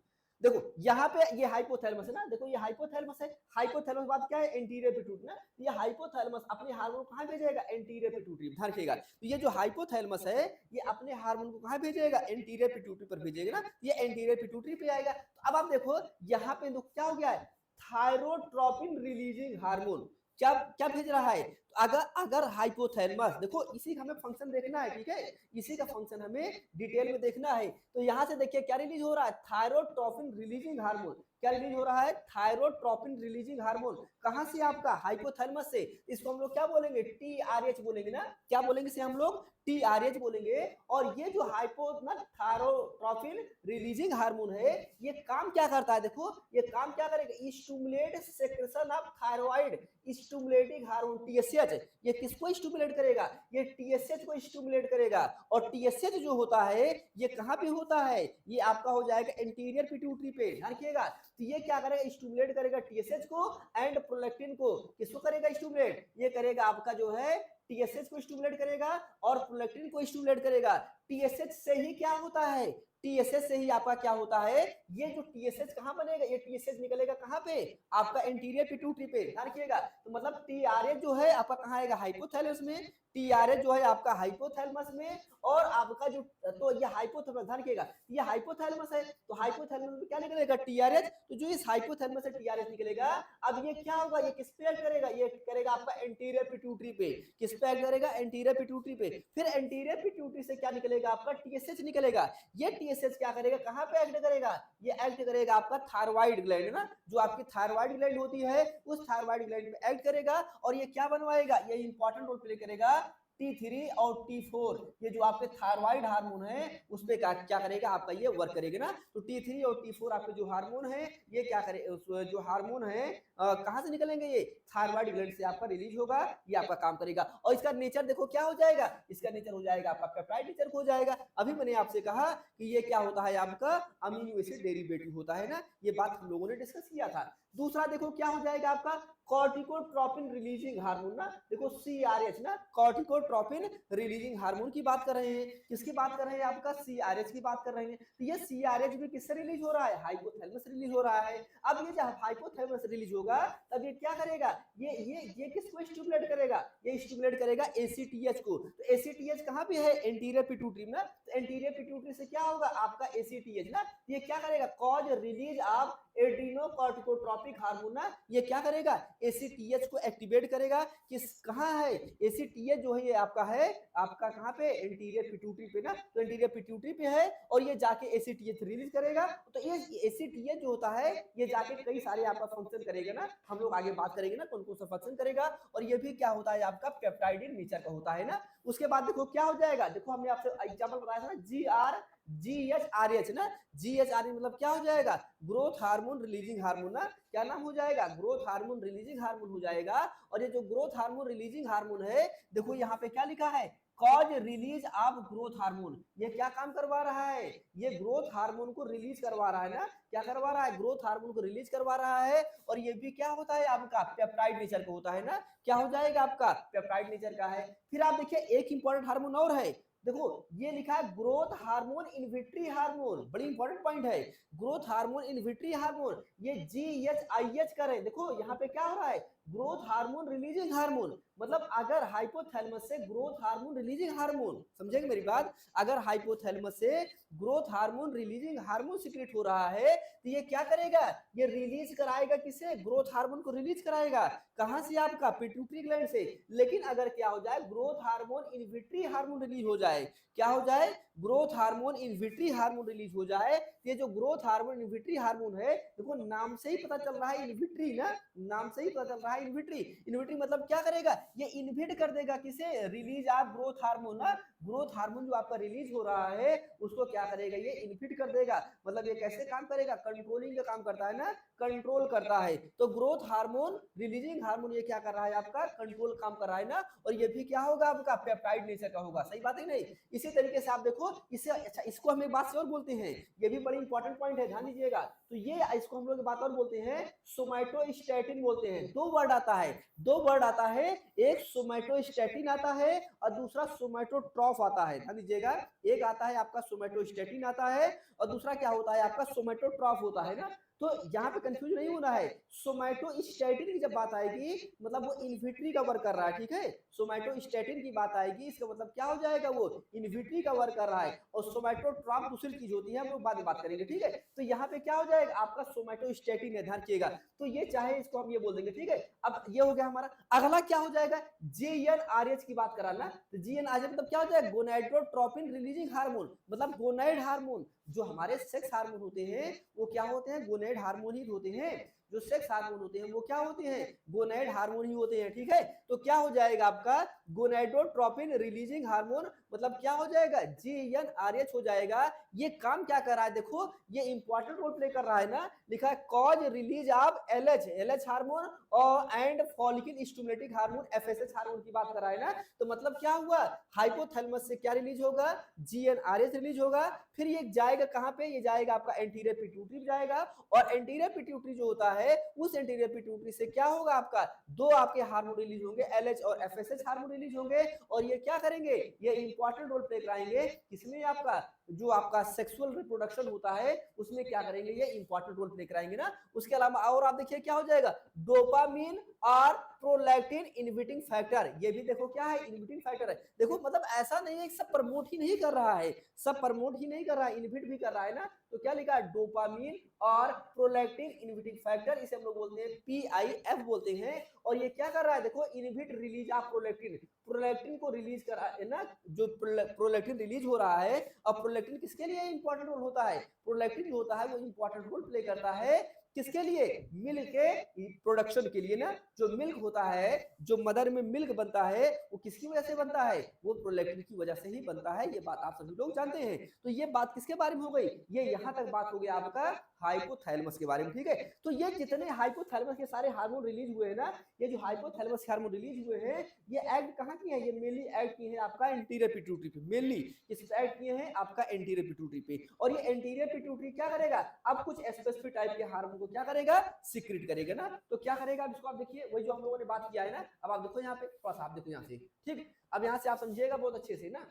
देखो यहाँ पे ये हाइपोथैलेमस है ना, देखो ये हाइपोथैलेमस है। हाइपोथैलेमस बात क्या है, एंटीरियर पिट्यूटरी ना। ये हाइपोथैलेमस अपने हार्मोन कहाँ भेजेगा, एंटीरियर पिट्यूटरी। ध्यान रखिएगा, तो ये जो हाइपोथैलेमस है ये अपने हार्मोन को कहाँ भेजेगा, एंटीरियर पिट्यूटरी पर भेजेगा ना। ये एंटीरियर पिट्यूटरी पे आएगा। तो अब आप देखो यहाँ पे क्या हो गया है, थायरोट्रोपिन रिलीजिंग हार्मोन क्या क्या भेज रहा है। तो अगर हाइपोथैलेमस, देखो इसी का हमें फंक्शन देखना है। ठीक है, इसी का फंक्शन हमें डिटेल में देखना है। तो यहाँ से देखिए क्या रिलीज हो रहा है, थायरोट्रोपिन रिलीजिंग हार्मोन। क्या रिलीज हो रहा है, थायरोट्रोपिन रिलीजिंग हार्मोन। कहाँ से, आपका हाइपोथैलेमस से। इसको हम लोग क्या बोलेंगे, TRH बोलेंगे ना। क्या बोलेंगे इसे हम लोग, TRH बोलेंगे। और ये जो थायरोट्रोपिन रिलीजिंग हार्मोन है, ये काम क्या करता है, देखो ये काम क्या करेगा, stimulate secretion of thyroid stimulating hormone TSH। ये किसको स्टिमुलेट करेगा, ये TSH को स्टिमुलेट करेगा। और TSH जो होता है ये कहाँ पे होता है, ये आपका हो जाएगा एंटीरियर पिट्यूटरी पे। ध्यान रखिएगा, तो ये क्या करेगा, स्टिमुलेट करेगा TSH को एंड प्रोलैक्टिन को। किसको करेगा स्टिमुलेट, ये करेगा आपका जो है TSH को स्टिमुलेट करेगा और प्रोलैक्टिन को स्टिमुलेट करेगा। TSH से ही क्या होता है, टीएसएच से ही आपका क्या होता है, ये जो टीएसएच कहां बनेगा, ये टीएसएच निकलेगा कहां पे, आपका एंटीरियर पिट्यूटरी पे, ध्यान रखिएगा। तो मतलब टीआरएच जो है आपका कहां आएगा, हाइपोथैलेमस में, टीआरएच जो है आपका हाइपोथैलेमस में, और आपका जो, तो ये हाइपोथैलेमस, ध्यान रखिएगा ये हाइपोथैलेमस है, तो हाइपोथैलेमस में क्या निकलेगा, टीआरएच, तो जो इस हाइपोथैलेमस से टीआरएच निकलेगा, अब ये क्या होगा, ये किस पे एक्ट करेगा, ये करेगा आपका एंटीरियर पिट्यूटरी पे, किस पे एक्ट करेगा, एंटीरियर पिट्यूटरी पे, फिर एंटीरियर पिट्यूटरी से क्या निकलेगा आपका, टीएसएच निकलेगा, ये टीएसएच क्या करेगा, कहां पे एक्ट करेगा, ये एक्ट करेगा आपका थायराइड ग्लैंड है ना, जो आपकी थायराइड ग्लैंड होती है उस थायराइड ग्लैंड पे एक्ट करेगा, और ये क्या बनवाएगा, ये इंपॉर्टेंट रोल प्ले करेगा T3 और T4, ये जो आपके थायराइड हार्मोन है उस पे क्या करेगा आपका, ये वर्क करेगा ना, तो T3 और T4 आपके जो हार्मोन है ये क्या करे, जो हार्मोन है कहां से निकलेंगे, ये थायराइड ग्लैंड से आपका रिलीज होगा, ये आपका काम करेगा, और इसका नेचर देखो क्या हो जाएगा, इसका नेचर हो जाएगा आपका पेप्टाइड नेचर हो जाएगा। अभी मैंने आपसे कहा कि ये क्या होता है आपका अमीनो एसिड डेरिवेटिव होता है ना, ये बात हम लोगों ने डिस्कस किया था। दूसरा देखो क्या हो जाएगा आपका कॉर्टिकोट्रोपिन रिलीजिंग हार्मोन ना, देखो सीआरएच ना, कॉर्टिकोट्रोपिन रिलीजिंग हार्मोन की बात कर रहे हैं, किसकी बात कर रहे हैं, आपका सीआरएच की बात कर रहे हैं, तो ये सीआरएच भी किससे रिलीज हो रहा है, हाइपोथैलेमस रिलीज हो रहा है। अब ये जब हाइपोथैलेमस रिलीज होगा तब ये क्या करेगा, ये किसको स्टिमुलेट करेगा, ये स्टिमुलेट करेगा एसीटीएच को, तो एसीटीएच कहां पे है, एंटीरियर पिट्यूटरी में, तो एंटीरियर पिट्यूटरी से क्या होगा आपका एसीटीएच ना, ये क्या करेगा, कॉज रिलीज ऑफ एड्रीनोकॉर्टिकोट्रोपिक हार्मोन ना, ये क्या करेगा, एसीटीएच को एक्टिवेट करेगा, किस कहां है, एसीटीएच जो है ये आपका है, आपका कहां पे, एंटीरियर पिट्यूटरी पे ना, तो एंटीरियर पिट्यूटरी पे है, और ये जाके एसीटीएच रिलीज करेगा, तो ये एसीटीएच जो होता है ये जाके कई सारे आपका फंक्शन करेगा ना, हम लोग आगे बात करेंगे ना कौन कौन सा फंक्शन करेगा, और ये भी क्या होता है आपका पेप्टाइड इन नेचर का होता है ना। उसके बाद देखो क्या हो जाएगा, देखो हमने आपसे एग्जांपल बताया था ना, जीएचआरएच ना, जीएचआरएच मतलब क्या हो जाएगा, ग्रोथ हार्मोन रिलीजिंग हार्मोन ना, क्या नाम हो जाएगा, ग्रोथ हार्मोन रिलीजिंग हार्मोन हो जाएगा। और ये जो ग्रोथ हार्मोन रिलीजिंग हार्मोन है, देखो यहाँ पे क्या लिखा है, cause release of growth hormone, ये क्या काम करवा रहा है, ये ग्रोथ हार्मोन को रिलीज करवा रहा है ना, क्या करवा रहा है, ग्रोथ हार्मोन को रिलीज करवा रहा है, और ये भी क्या होता है आपका पेप्टाइड नेचर का होता है ना, क्या हो जाएगा आपका पेप्टाइड नेचर का है। फिर आप देखिए एक इंपॉर्टेंट हार्मोन और है, देखो ये लिखा है ग्रोथ हार्मोन इनहिबिटरी हार्मोन, बड़ी इंपॉर्टेंट पॉइंट है, ग्रोथ हार्मोन इनहिबिटरी हार्मोन, ये जीएचआईएच करे, देखो यहाँ पे क्या हो रहा है, ग्रोथ हार्मोन रिलीजिंग हार्मोन, मतलब अगर हाइपोथैलेमस से ग्रोथ हार्मोन रिलीजिंग हार्मोन, समझेंगे मेरी बात, अगर हाइपोथैलेमस से growth hormone releasing hormone secrete हो रहा है, तो ये क्या करेगा, ये रिलीज कराएगा किसे, ग्रोथ हार्मोन को रिलीज कराएगा, कहां से आपका पिट्यूटरी ग्लैंड से। लेकिन अगर क्या हो जाए, growth hormone inhibitory hormone release हो जाए, क्या हो जाए, growth hormone inhibitory hormone release हो जाए, ये जो ग्रोथ हार्मोन इनहिबिटरी हार्मोन है, देखो नाम से ही पता चल रहा है इनहिबिटरी ना, नाम से ही पता चल रहा है इनहिबिटरी, इनहिबिटरी मतलब क्या करेगा, ये इनहिबिट कर देगा किसे, रिलीज ऑफ ग्रोथ हार्मोन ना, ग्रोथ हार्मोन जो आपका रिलीज हो रहा है उसको क्या करेगा, ये इनहिबिट कर देगा, मतलब ये कैसे काम करेगा, कंट्रोलिंग का काम करता है ना, कंट्रोल करता है, तो ग्रोथ हार्मोन रिलीजिंग हार्मोन ये क्या कर रहा है आपका, कंट्रोल काम कर रहा है ना, और ये भी क्या होगा आपका पेप्टाइड नेचर का होगा, सही बात है नहीं। इसी तरीके से आप देखो इसे, अच्छा इसको हम एक बात से और बोलते हैं, ये भी बड़ी इंपॉर्टेंट पॉइंट है, ध्यान दीजिएगा, तो ये इसको हम लोग बात और बोलते हैं सोमैटोस्टैटिन बोलते हैं, दो वर्ड आता है, दो वर्ड आता है, एक सोमैटोस्टैटिन आता है और दूसरा सोमैटोट्रॉफ आता है, ध्यान दीजिएगा, एक आता है आपका सोमैटोस्टैटिन आता है और दूसरा क्या होता है आपका सोमैटोट्रॉफ होता है ना, तो यहाँ पे कंफ्यूज नहीं होना है, सोमैटोस्टैटिन की जब बात आएगी मतलब वो इनहिबिटरी का वर्क कर रहा है, ठीक है, सोमैटोस्टैटिन की बात आएगी इसका मतलब क्या हो जाएगा, वो इनहिबिटरी का वर्क कर रहा है, और सोमैटोट्रॉफ दूसरी चीज होती है, हम लोग बाद में बात करेंगे, ठीक है। तो यहाँ पे क्या हो जाएगा आपका सोमैटोस्टैटिन है, ध्यान रखिएगा, तो ये चाहे इसको हम ये बोल देंगे, ठीक है। अब ये हो गया हमारा, अगला क्या हो जाएगा, जीएनआरएच की बात कराना, तो जीएनआरएच मतलब क्या हो जाएगा, गोनाडोट्रोपिन रिलीजिंग हार्मोन, मतलब गोनाइड हार्मोन, जो हमारे सेक्स हार्मोन होते हैं वो क्या होते हैं, गोनेड हार्मोन ही होते हैं, जो सेक्स हार्मोन होते हैं वो क्या होते हैं, गोनेड हार्मोन ही होते हैं, ठीक है। तो क्या हो जाएगा आपका गोनाडोट्रोपिन रिलीजिंग हार्मोन, मतलब क्या हो जाएगा, जीएनआरएच हो जाएगा। ये काम क्या कर रहा है, देखो ये इंपॉर्टेंट रोल प्ले कर रहा है ना, लिखा है cause release of LH hormone और and follicle stimulating hormone FSH hormone की बात कर रहा है ना, तो मतलब क्या हुआ, हाइपोथैलेमस से क्या रिलीज होगा, जीएनआरएच रिलीज होगा, फिर ये जाएगा कहां पे, ये जाएगा आपका एंटीरियर पिट्यूटरी जाएगा, और एंटीरियर पिट्यूटरी जो होता है उस एंटीरियर पिट्यूटरी से क्या होगा आपका, दो आपके हार्मोन रिलीज होंगे, एलएच और एफएसएच हार्मोन रिलीज होंगे और ये क्या करेंगे, ये इंपॉर्टेंट रोल प्ले कराएंगे किसमें, आपका जो आपका सेक्सुअल रिप्रोडक्शन होता है उसमें क्या करेंगे, ये इंपॉर्टेंट रोल प्ले कराएंगे ना। उसके अलावा और आप देखिए क्या हो जाएगा, डोपामीन और प्रोलैक्टिन इनहिबिटिंग फैक्टर, ये भी देखो क्या है, इनहिबिटिंग फैक्टर है। देखो मतलब ऐसा नहीं है कि सब प्रमोट ही नहीं कर रहा है, सब प्रमोट ही नहीं कर रहा है, इनहिबिट भी कर रहा है ना। तो क्या लिखा है, डोपामीन और प्रोलैक्टिन इनहिबिटिंग फैक्टर, इसे हम लोग बोलते हैं PIF बोलते हैं। और ये क्या कर रहा है, देखो inhibit release of prolactin, prolactin को रिलीज कर रहा है ना, जो प्रोलैक्टिन रिलीज हो रहा है। अब प्रोलैक्टिन किसके लिए इंपॉर्टेंट रोल होता है, प्रोलैक्टिन जो होता है वो इंपॉर्टेंट रोल प्ले करता है किसके लिए, मिल्क के प्रोडक्शन के लिए ना। जो मिल्क होता है, जो मदर में मिल्क बनता है वो किसकी वजह से बनता है, वो प्रोलैक्टिन की वजह से ही बनता है, ये बात आप सभी लोग जानते हैं। तो ये बात किसके बारे में हो गई, ये यहाँ तक बात हो गई आपका हाइपोथैलेमस के बारे में, ठीक है। तो ये जितने हाइपोथैलेमस के सारे हार्मोन रिलीज हुए हैं ना, ये जो हाइपोथैलेमस हार्मोन रिलीज हुए हैं, ये एक्ट कहाँ किए हैं, ये मेनली एक्ट किए हैं आपका एंटीरियर पिट्यूटरी पे, मेनली किस पे एक्ट किए हैं, आपका एंटीरियर पिट्यूटरी पे। और ये एंटीरियर पिट्यूटरी क्या करेगा, अब कुछ स्पेसिफिक टाइप के हार्मोन को क्या करेगा, सीक्रेट करेगा ना। तो क्या करेगा, इसको आप देखिए, वही जो हम लोगों ने बात किया है ना। अब आप देखो यहाँ पे, थोड़ा सा आप देखो यहाँ से, ठीक। अब यहाँ से आप समझिएगा बहुत अच्छे से ना,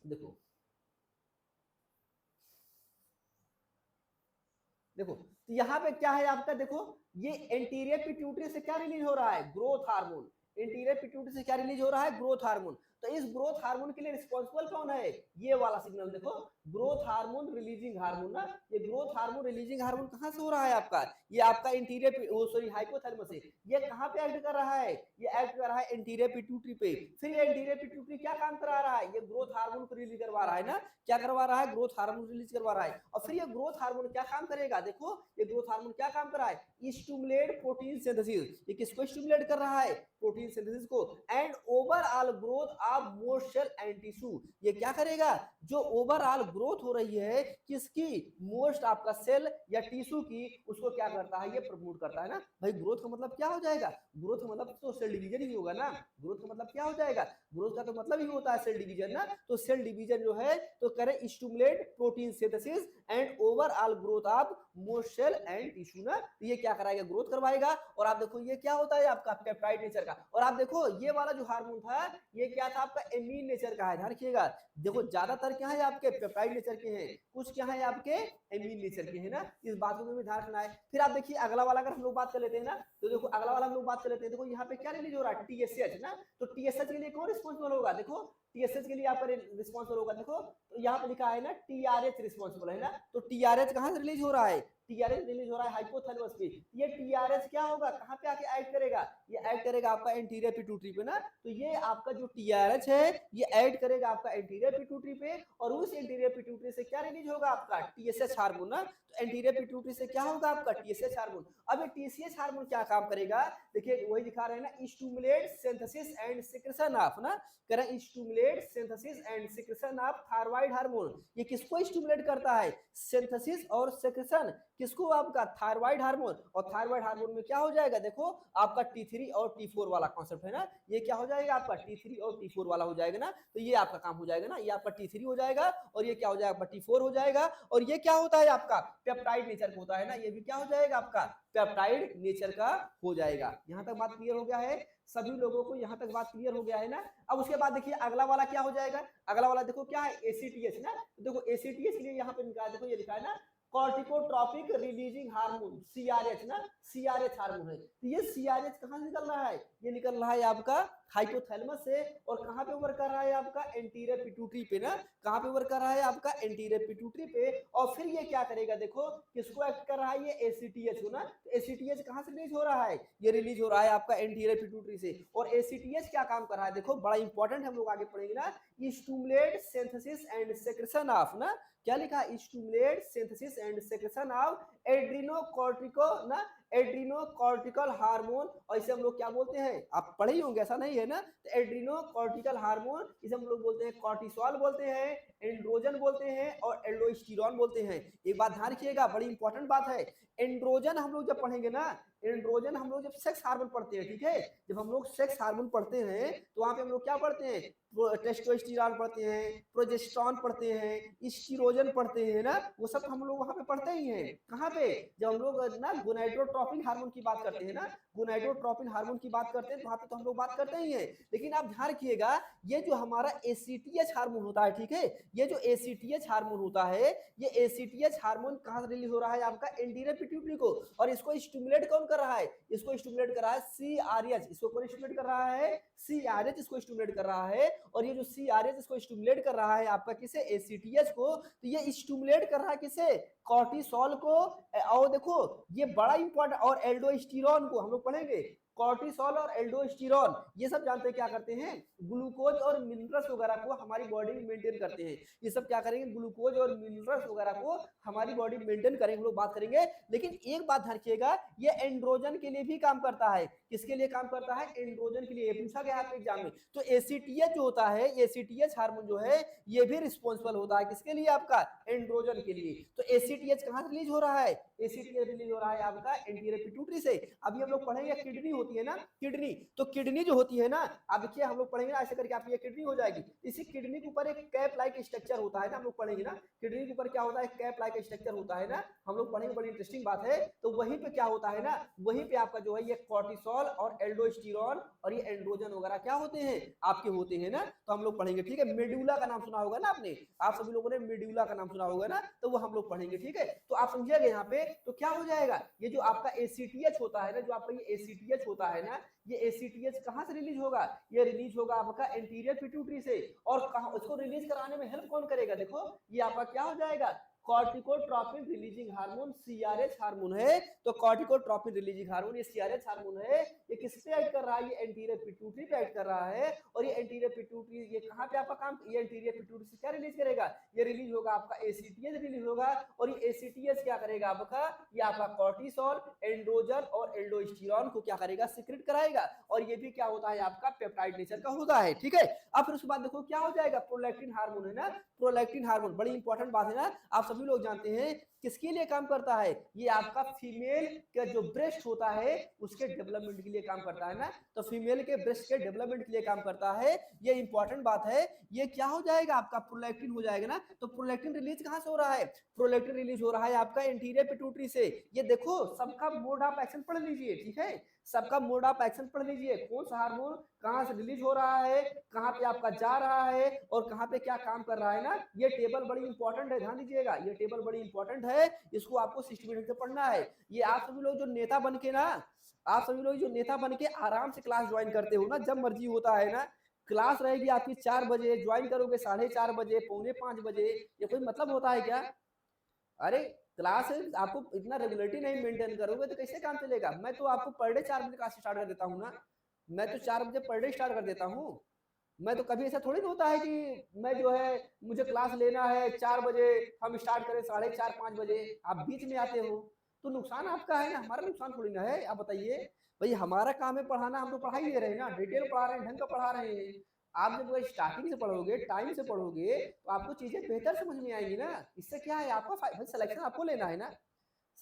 देखो देखो तो यहाँ पे क्या है आपका, देखो ये एंटीरियर पिट्यूटरी से क्या रिलीज हो रहा है, ग्रोथ हार्मोन। एंटीरियर पिट्यूटरी से क्या रिलीज हो रहा है, ग्रोथ हार्मोन। तो इस ग्रोथ हार्मोन के लिए रिस्पॉन्सिबल कौन है, ये वाला सिग्नल देखो, ग्रोथ हार्मोन रिलीजिंग हार्मोन ना। ये ग्रोथ हार्मोन रिलीजिंग हार्मोन कहाँ से हो रहा है आपका, ये आपका इंटीरियर सॉरी हाइपोथैलेमस से। ये कहाँ पे एक्ट कर रहा है, ये एक्ट कर रहा है इंटीरियर पिट्यूटरी पे। फिर ये इंटीरियर पिट्यूटरी क्या काम करा रहा है, ये ग्रोथ हार्मोन को रिलीज करवा रहा है ना, क्या करवा रहा है, ग्रोथ हार्मोन रिलीज करवा रहा है। और फिर ये ग्रोथ हार्मोन क्या काम करेगा, देखो ये ग्रोथ हार्मोन क्या काम कर रहा है, स्टिमुलेट प्रोटीन सिंथेसिस। ये किसको स्टिमुलेट कर रहा है, प्रोटीन सिंथेसिस को। And overall growth of most cell and tissue, ये क्या करेगा, जो ओवरऑल ग्रोथ हो रही है किसकी, मोस्ट आपका सेल या टिश्यू की, उसको क्या करता है, ये प्रमोट करता है ना। भाई ग्रोथ का मतलब क्या हो जाएगा, ग्रोथ का मतलब तो सेल डिवीजन ही होगा ना। ग्रोथ का मतलब क्या हो जाएगा, ग्रोथ का तो मतलब ही होता है सेल डिवीजन ना। तो सेल डिवीजन जो है तो करे stimulate protein synthesis and overall growth of most cell and tissue ना। तो ये क्या कराएगा, ग्रोथ करवाएगा। और आप देखो ये क्या होता है आपका पेप्टाइड नेचर का। और आप देखो ये वाला जो हार्मोन था ये क्या था आपका एमीन नेचर का है, ध्यान रखिएगा। देखो ज्यादातर क्या है आपके पेप्टाइड नेचर के हैं, कुछ क्या है आपके एमीन नेचर के हैं ना, इस बात को भी ध्यान रखना है। फिर आप देखिए अगला वाला अगर हम लोग बात कर लेते हैं ना, तो देखो अगला वाला हम लोग बात कर लेते हैं। देखो यहाँ पे क्या रिलीज हो रहा है, TSH ना। तो TSH के लिए कौन रिस्पॉन्सिबल होगा, देखो TSH के लिए आपका रिस्पॉन्सिबल होगा, देखो तो यहाँ पे लिखा है ना TRH रिस्पॉन्सिबल है ना। तो TRH कहाँ से रिलीज हो रहा है, TRH रिलीज हो रहा है हाइपोथैलेमस पे। ये TRH क्या होगा, कहाँ पे आके ऐड करेगा, ये ऐड करेगा आपका एंटीरियर पिट्यूटरी पे ना। तो ये आपका जो TRH है ये ऐड करेगा आपका एंटीरियर पिट्यूटरी पे। और उस एंटीरियर पिट्यूटरी से क्या रिलीज होगा आपका TSH हार्मोन ना। तो एंटीरियर पिट्यूटरी से क्या होगा आपका TSH हार्मोन। अब ये TSH हार्मोन क्या काम करेगा, देखिए वही दिखा रहे हैं ना, stimulate synthesis and secretion of ना, करें stimulate synthesis and secretion of thyroid hormone. ये किसको स्टिमुलेट करता है, सिंथेसिस और सिक्रेशन किसको, आपका थायराइड हार्मोन। और थायराइड हार्मोन में क्या हो जाएगा, देखो आपका T3 और T4 वाला कॉन्सेप्ट है ना। ये क्या हो जाएगा आपका T3 और T4 वाला हो जाएगा ना। तो ये आपका काम हो जाएगा ना, ये आपका T3 हो जाएगा और ये क्या हो जाएगा आपका T4 हो जाएगा। और ये क्या होता है आपका पेप्टाइड नेचर का होता है ना, ये भी क्या हो जाएगा आपका पेप्टाइड नेचर का हो जाएगा। यहाँ तक बात क्लियर हो गया है सभी लोगों को, यहाँ तक बात क्लियर हो गया है ना। अब उसके बाद देखिए अगला वाला क्या हो जाएगा, अगला वाला देखो क्या है ACTH ना। तो देखो ACTH के लिए यहाँ पे लिखा है, देखो ये लिखा है ना कॉर्टिकोट्रोपिक रिलीजिंग हार्मोन CRH ना, CRH हार्मोन है। तो ये CRH कहाँ से निकल रहा है, ये निकल रहा है आपका हाइपोथैलेमस से। और कहाँ पे वर्क कर रहा है आपका एंटीरियर पिट्यूटरी पे ना, कहाँ पे वर्क कर रहा है आपका एंटीरियर पिट्यूटरी पे। और फिर ये क्या करेगा, देखो किसको एक्ट कर रहा है, ये ACTH को ना। तो ACTH कहाँ से रिलीज हो रहा है, ये रिलीज हो रहा है आपका एंटीरियर पिट्यूटरी से। और ACTH क्या काम कर रहा है, देखो बड़ा इंपॉर्टेंट हम लोग आगे पढ़ेंगे ना, stimulate synthesis and secretion of ना, क्या लिखा, stimulate synthesis and secretion of adrenocortico ना, एड्रीनोकॉर्टिकल हार्मोन। और इसे हम लोग क्या बोलते हैं, आप पढ़े ही होंगे ऐसा नहीं है ना। तो एड्रीनोकॉर्टिकल हार्मोन इसे हम लोग बोलते हैं कॉर्टिसोल बोलते हैं, एंड्रोजन बोलते हैं और एल्डोस्टेरोन बोलते हैं। एक बात ध्यान रखिएगा, बड़ी इंपॉर्टेंट बात है। एंड्रोजन हम लोग जब पढ़ेंगे ना, एंड्रोजन हम लोग जब सेक्स हार्मोन पढ़ते हैं, ठीक है, जब हम लोग सेक्स हार्मोन पढ़ते हैं तो वहां पे हम लोग क्या पढ़ते हैं, टेस्टोस्टेरोन पढ़ते हैं, प्रोजेस्टेरॉन पढ़ते हैं, एस्ट्रोजन पढ़ते हैं ना, वो सब हम लोग वहाँ पे पढ़ते ही हैं। कहाँ पे? जब हम लोग ना गोनाडोट्रोपिन हार्मोन की बात करते हैं ना, गोनाडोट्रोपिन हार्मोन की बात करते हैं, तो वहाँ पे तो हम लोग बात करते ही हैं। लेकिन आप ध्यान रखिएगा, ये जो हमारा एसीटीएच हार्मोन होता है, ठीक है, ये जो एसीटीएच हार्मोन होता है, ये एसीटीएच हार्मोन कहाँ से रिलीज हो रहा है? आपका एंटीरियर पिट्यूटरी को। और इसको स्टिमुलेट कौन कर रहा है? इसको स्टिमुलेट कर रहा है सीआरएच। इसको कौन स्टिमुलेट कर रहा है? सीआरएच इसको स्टिमुलेट कर रहा है। और ये जो सीआरएच इसको स्टिमुलेट कर रहा है आपका किसे? एसीटीएच को। तो ये स्टिमुलेट कर रहा है किसे? कॉर्टिसोल को। और देखो ये बड़ा इंपॉर्टेंट, और एल्डोस्टेरोन को हम लोग पढ़ेंगे। कॉर्टिसोल और एल्डोस्टेरोन ये सब जानते हैं क्या करते हैं? ग्लूकोज और मिनरल्स वगैरह को हमारी बॉडी में मेंटेन करते हैं। ये सब क्या करेंगे? ग्लूकोज और मिनरल्स वगैरह को हमारी बॉडी मेंटेन करेंगे, हम लोग बात करेंगे। लेकिन एक बात ध्यान रखिएगा, ये एंड्रोजन के लिए भी काम करता है। किसके लिए काम करता है? एंड्रोजन के लिए। पूछा गया आपके एग्जाम में। तो एसीटीएच जो होता है, एसीटीएच हार्मोन जो है, ये भी रिस्पॉन्सिबल होता है किसके लिए? आपका एंड्रोजन के लिए। तो एसीटीएच कहां से रिलीज हो रहा है? एसीटीएच रिलीज हो रहा है आपका एंटीरियर पिट्यूटरी से। अभी हम लोग पढ़ेंगे किडनी होती है ना, किडनी। तो किडनी जो होती है ना, अब देखिए हम लोग पढ़ेंगे ना, ऐसे करके आपकी किडनी हो जाएगी। इसी किडनी के ऊपर एक कैप लाइक स्ट्रक्चर होता है ना, हम लोग पढ़ेंगे ना, किडनी के ऊपर क्या होता है? कैप लाइक स्ट्रक्चर होता है ना, हम लोग पढ़ेंगे, बड़ी इंटरेस्टिंग बात है। तो वहीं पे क्या होता है ना, वहीं पे आपका जो है ये कॉर्टिसोल और एल्डोस्टेरोन और ये एंड्रोजन वगैरह क्या होते हैं? आपके होते हैं ना। तो हम लोग पढ़ेंगे, ठीक है। मेडुला का नाम सुना होगा ना आपने, आप सभी लोगों ने मेडुला का नाम सुना होगा ना, तो वो हम लोग पढ़ेंगे, ठीक है। तो आप समझिएगा यहाँ पे। तो क्या हो जाएगा? ये जो आपका एसीटीएच होता है ना, जो आपका ये एसीटीएच होता है ना, ये एसीटीएच कहां से रिलीज होगा? ये रिलीज होगा आपका एंटीरियर पिट्यूटरी से। और कहां उसको रिलीज कराने में हेल्प कौन करेगा? देखो ये आपका क्या हो जाएगा? Corticotropin releasing hormone, CRH hormone है। तो कॉर्टिकोट्रोपिन रिलीजिंग हार्मोन ये सीआरएच हार्मोन है। ये किस पे एक्ट कर रहा है? ये एंटीरियर पिट्यूटरी पे एक्ट कर रहा है। और ये एंटीरियर पिट्यूटरी ये कहां पे आपका काम? ये एंटीरियर पिट्यूटरी से क्या रिलीज करेगा? ये रिलीज होगा आपका एसीटीएच रिलीज होगा। और ये एसीटीएच क्या करेगा आपका? ये आपका कॉर्टिसोल, एंड्रोजन और एल्डोस्टेरोन को क्या करेगा? सीक्रेट कराएगा। और ये भी क्या होता है? आपका पेप्टाइड नेचर का होता है, ठीक है। अब फिर उसके बाद देखो क्या हो जाएगा? प्रोलैक्टिन हार्मोन है ना, प्रोलैक्टिन हार्मोन बड़ी इंपॉर्टेंट बात है ना। आप सभी लोग जानते हैं किसके लिए काम करता है? ये आपका फीमेल का जो ब्रेस्ट होता है उसके डेवलपमेंट के लिए काम करता है ना। तो फीमेल के ब्रेस्ट के डेवलपमेंट के लिए काम करता है, ये इंपॉर्टेंट बात है। ये क्या हो जाएगा? आपका प्रोलैक्टिन हो जाएगा ना। तो प्रोलैक्टिन रिलीज कहां से हो रहा है? प्रोलैक्टिन रिलीज हो रहा है आपका एंटीरियर पिट्यूटरी से। ये देखो सबका मोड ऑफ एक्शन पढ़ लीजिए, ठीक है। सबका मोड ऑफ एक्शन पढ़ लीजिए, कौन सा हार्मोन कहां से रिलीज हो रहा है, कहां पे आपका जा रहा है और कहां पे क्या काम कर रहा है ना। ये टेबल बड़ी इंपॉर्टेंट है, ध्यान दीजिएगा, ये टेबल बड़ी इंपॉर्टेंट है। इसको आपको सिस्टमेटिक से पढ़ना है। ये आप सभी लोग जो नेता बन के ना, आप सभी लोग जो नेता बन के आराम से क्लास ज्वाइन करते हो ना, जब मर्जी होता है ना, क्लास रहेगी आपकी 4 बजे, ज्वाइन करोगे 4:30 बजे, 4:45 बजे, ये कोई मतलब होता है क्या? अरे क्लास है, आपको इतना रेगुलरिटी नहीं मेंटेन करोगे तो कैसे काम चलेगा? मैं तो आपको पर डे 4 बजे क्लास स्टार्ट कर देता हूँ ना, मैं तो 4 बजे पर डे स्टार्ट कर देता हूँ। मैं तो कभी ऐसा थोड़ी होता है कि मैं जो है मुझे क्लास लेना है 4 बजे, हम स्टार्ट करें 4:30-5 बजे, आप बीच में आते हो, तो नुकसान आपका है ना, हमारा नुकसान थोड़ी ना है। आप बताइए भाई, हमारा काम है पढ़ाना, हम तो पढ़ाई दे रहे हैं ना, डिटेल पढ़ा रहे हैं, ढंग का पढ़ा रहे हैं। आप जब स्टार्टिंग से पढ़ोगे, टाइम से पढ़ोगे, तो आपको चीजें बेहतर समझ में आएंगी ना। इससे क्या है? आपका भाई सिलेक्शन आपको लेना है ना,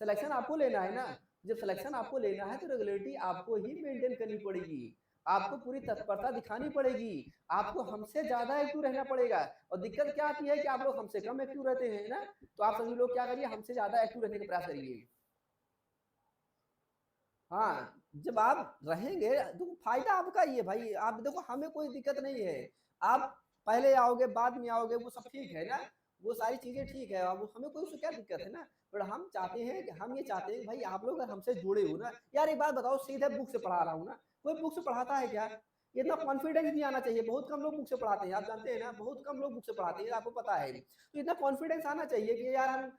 सिलेक्शन आपको लेना है ना। जब सिलेक्शन आपको लेना है तो रेगुलरिटी आपको ही मेंटेन करनी पड़ेगी, आपको पूरी तत्परता दिखानी पड़ेगी, आपको हमसे ज्यादा एक्टिव रहना पड़ेगा। और दिक्कत क्या आती है कि आप लोग हमसे कम एक्टिव रहते हैं ना। तो आप सभी लोग क्या करिए, हमसे ज्यादा एक्टिव रहने का प्रयास करिए। हाँ, जब आप रहेंगे तो फायदा आपका ही है भाई। आप देखो हमें कोई दिक्कत नहीं है, आप पहले आओगे बाद में आओगे वो सब ठीक है ना, वो सारी चीजें ठीक है, अब हमें कोई उससे क्या दिक्कत है ना। पर हम चाहते हैं कि हम ये चाहते हैं कि भाई आप लोग अगर हमसे जुड़े हो ना, यार एक बात बताओ, सीधे बुक से पढ़ा रहा हूँ ना, कोई बुक से पढ़ाता है क्या? इतना कॉन्फिडेंस नहीं आना चाहिए, बहुत कम लोग बुक से पढ़ाते हैं, आप जानते हैं ना, बहुत कम लोग बुक से पढ़ाते हैं, आपको पता है। तो इतना कॉन्फिडेंस आना चाहिए कि यार हम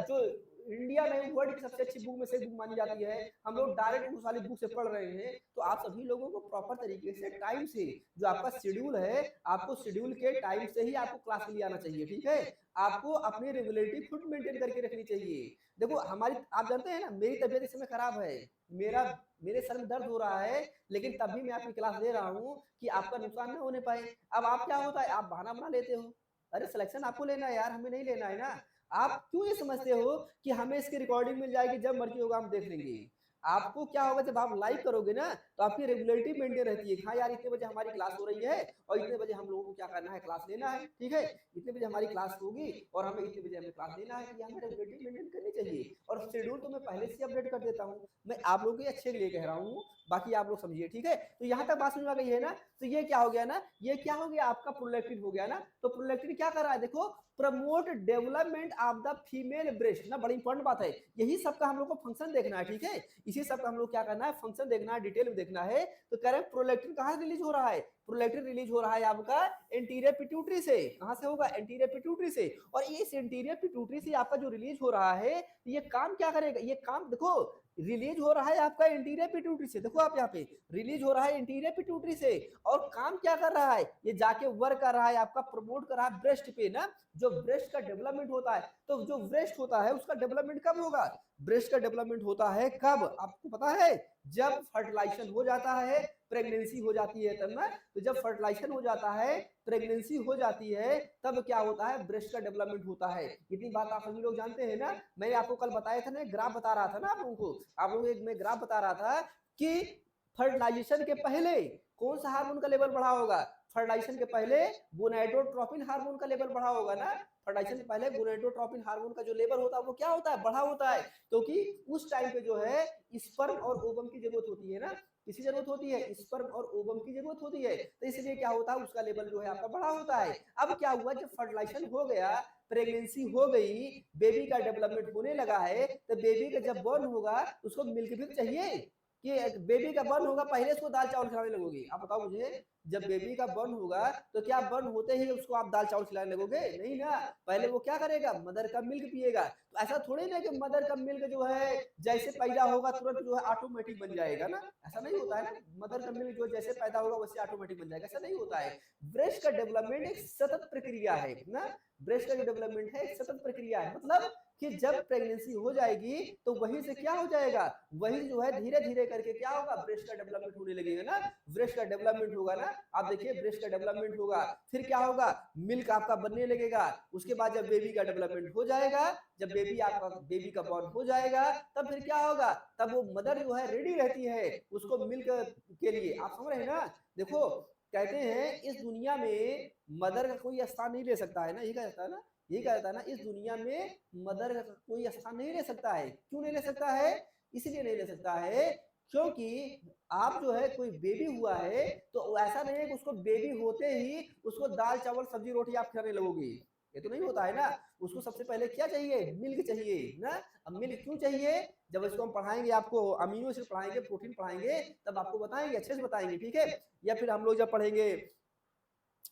जो इंडिया में वर्ल्ड की सबसे अच्छी बुक में से बुक मानी जाती है, हम लोग डायरेक्ट उस वाली बुक से पढ़ रहे हैं। तो आप सभी लोगों को प्रॉपर तरीके से टाइम से, जो आपका शेड्यूल है, आपको शेड्यूल के टाइम से ही आपको क्लास के लिए आना चाहिए, ठीक है। आपको अपनी रेगुलरिटी खुद मेंटेन करके रखनी चाहिए। देखो हमारी, आप जानते हैं ना, मेरी तबीयत इस समय खराब है, मेरा मेरे सर में दर्द हो रहा है, लेकिन तब भी मैं आपकी क्लास ले रहा हूँ कि आपका नुकसान ना होने पाए। अब आप क्या होता है, आप बहाना बना लेते हो, अरे सिलेक्शन आपको लेना है यार, हमें नहीं लेना है ना। आप क्यों ये समझते हो कि हमें इसकी रिकॉर्डिंग मिल जाएगी, जब मर्जी होगा हम देख लेंगे। आपको क्या होगा, जब आप लाइक करोगे ना, तो आपकी रेगुलरिटी मेंटेन रहती है। हाँ यार, इतने बजे हमारी क्लास हो रही है और इतने बजे हम लोगों को क्या करना है, क्लास लेना है, ठीक है, इतने बजे हमारी क्लास होगी और हमें इतने बजे हमें क्लास लेना है, ये हमें रेगुलरिटी मेंटेन करनी चाहिए। और शेड्यूल तो मैं पहले से अपडेट कर देता हूँ, मैं आप लोगों के अच्छे के लिए कह रहा हूँ, बाकी आप लोग समझिए, ठीक है। तो यहाँ तक बात समझ में आ गई है ना। तो ये क्या हो गया ना, ये क्या हो गया आपका प्रोलैक्टिन हो गया ना। तो प्रोलैक्टिन क्या कर रहा है, देखो, promote development of the female breast ना, बड़ी इंपॉर्टेंट बात है। यही सबका हम लोग को फंक्शन देखना है, ठीक है, इसी सबका हम लोग क्या करना है, फंक्शन देखना है, डिटेल में देखना है। तो कह रहे हैं प्रोलैक्टिन कहाँ रिलीज हो रहा है, प्रोलैक्टिन रिलीज हो रहा है आपका एंटीरियर पिट्यूटरी से। कहां से होगा, एंटीरियर पिट्यूटरी से। और इस एंटीरियर पिट्यूटरी से आपका जो रिलीज हो रहा है, ये काम क्या करेगा, ये काम देखो, रिलीज हो रहा है आपका इंटीरियर पिट्यूटरी से, देखो आप यहाँ पे रिलीज हो रहा है इंटीरियर पिट्यूटरी से। और काम क्या कर रहा है, ये जाके वर्क कर रहा है आपका, प्रमोट कर रहा है ब्रेस्ट पे ना, जो ब्रेस्ट का डेवलपमेंट होता है। तो जो ब्रेस्ट होता है उसका डेवलपमेंट कब होगा, ब्रेस्ट का डेवलपमेंट होता है कब, आपको पता है, जब फर्टिलाइजेशन हो जाता है, प्रेगनेंसी हो जाती है तब ना। तो जब फर्टिलाइजेशन हो जाता है, प्रेगनेंसी हो जाती है, तब क्या होता है, ब्रेस्ट का डेवलपमेंट होता है। इतनी बात आप सभी लोग जानते हैं ना। मैंने आपको कल बताया था ना, ग्राफ बता रहा था ना आप लोगों को, आप लोगों को मैं ग्राफ बता रहा था कि फर्टिलाइजेशन के पहले कौन सा हार्मोन का लेवल बढ़ा होगा, फर्टिलाइजेशन के पहले गोनाडोट्रोपिन हार्मोन का लेवल बढ़ा होगा ना। फर्टिलाइजेशन से पहले गोनाडोट्रोपिन हार्मोन का जो लेवल होता है वो क्या होता है, बढ़ा होता है। क्योंकि उस टाइम पे जो है स्पर्म और ओवम की जरूरत होती है ना, किसी जरूरत होती है, स्पर्म और ओवम की जरूरत होती है। तो इसलिए क्या होता है, उसका लेवल जो है आपका बढ़ा होता है। अब क्या हुआ, जब फर्टिलाइजेशन हो गया, प्रेगनेंसी हो गई, बेबी का डेवलपमेंट होने लगा है, तो बेबी का जब बॉर्न होगा उसको मिल्क भी चाहिए कि बेबी का बर्न होगा पहले उसको दाल चावल खिलाने लगोगी, आप बताओ मुझे, जब बेबी का बर्न होगा तो क्या बर्न होते ही उसको आप दाल चावल खिलाने लगोगे, नहीं ना, पहले वो क्या करेगा, मदर का मिल्क पिएगा। तो ऐसा थोड़ी ना कि मदर का मिल्क जो है जैसे पैदा होगा तुरंत जो है ऑटोमेटिक बन जाएगा ना, ऐसा नहीं होता है ना। मदर का मिल्क जो जैसे पैदा होगा वैसे ऑटोमेटिक बन जाएगा, ऐसा नहीं होता है। ब्रेस्ट का डेवलपमेंट एक सतत प्रक्रिया है ना, ब्रेस्ट का जो डेवलपमेंट है एक सतत प्रक्रिया है। मतलब कि जब प्रेगनेंसी हो जाएगी तो वहीं से क्या हो जाएगा, वही जो है धीरे धीरे करके क्या होगा, ब्रेस्ट का डेवलपमेंट होने लगेगा ना, ब्रेस्ट का डेवलपमेंट होगा ना। आप देखिए ब्रेस्ट का डेवलपमेंट होगा, फिर क्या होगा, मिल्क आपका बनने लगेगा। उसके बाद जब बेबी का डेवलपमेंट हो जाएगा, जब बेबी का बॉर्न हो जाएगा, तब फिर क्या होगा, तब वो मदर जो है रेडी रहती है उसको मिल्क के लिए। आप समझ रहे हैं ना। देखो कहते हैं इस दुनिया में मदर का कोई स्थान नहीं ले सकता है ना, यही कहा जाता है ना, यही कहा जाता है ना, इस दुनिया में मदर का कोई स्थान नहीं ले सकता है। क्यों नहीं ले सकता है, इसलिए नहीं ले सकता है क्योंकि आप जो है कोई बेबी हुआ है तो ऐसा नहीं है कि उसको बेबी होते ही उसको दाल चावल सब्जी रोटी आप खिलाने लगोगे, ये तो नहीं होता है ना। उसको सबसे पहले क्या चाहिए, मिल्क चाहिए ना। अब मिल्क क्यों चाहिए, जब इसको हम पढ़ाएंगे, आपको अमीनो एसिड पढ़ाएंगे, प्रोटीन पढ़ाएंगे, तब आपको बताएंगे, अच्छे से बताएंगे, ठीक है। या फिर हम लोग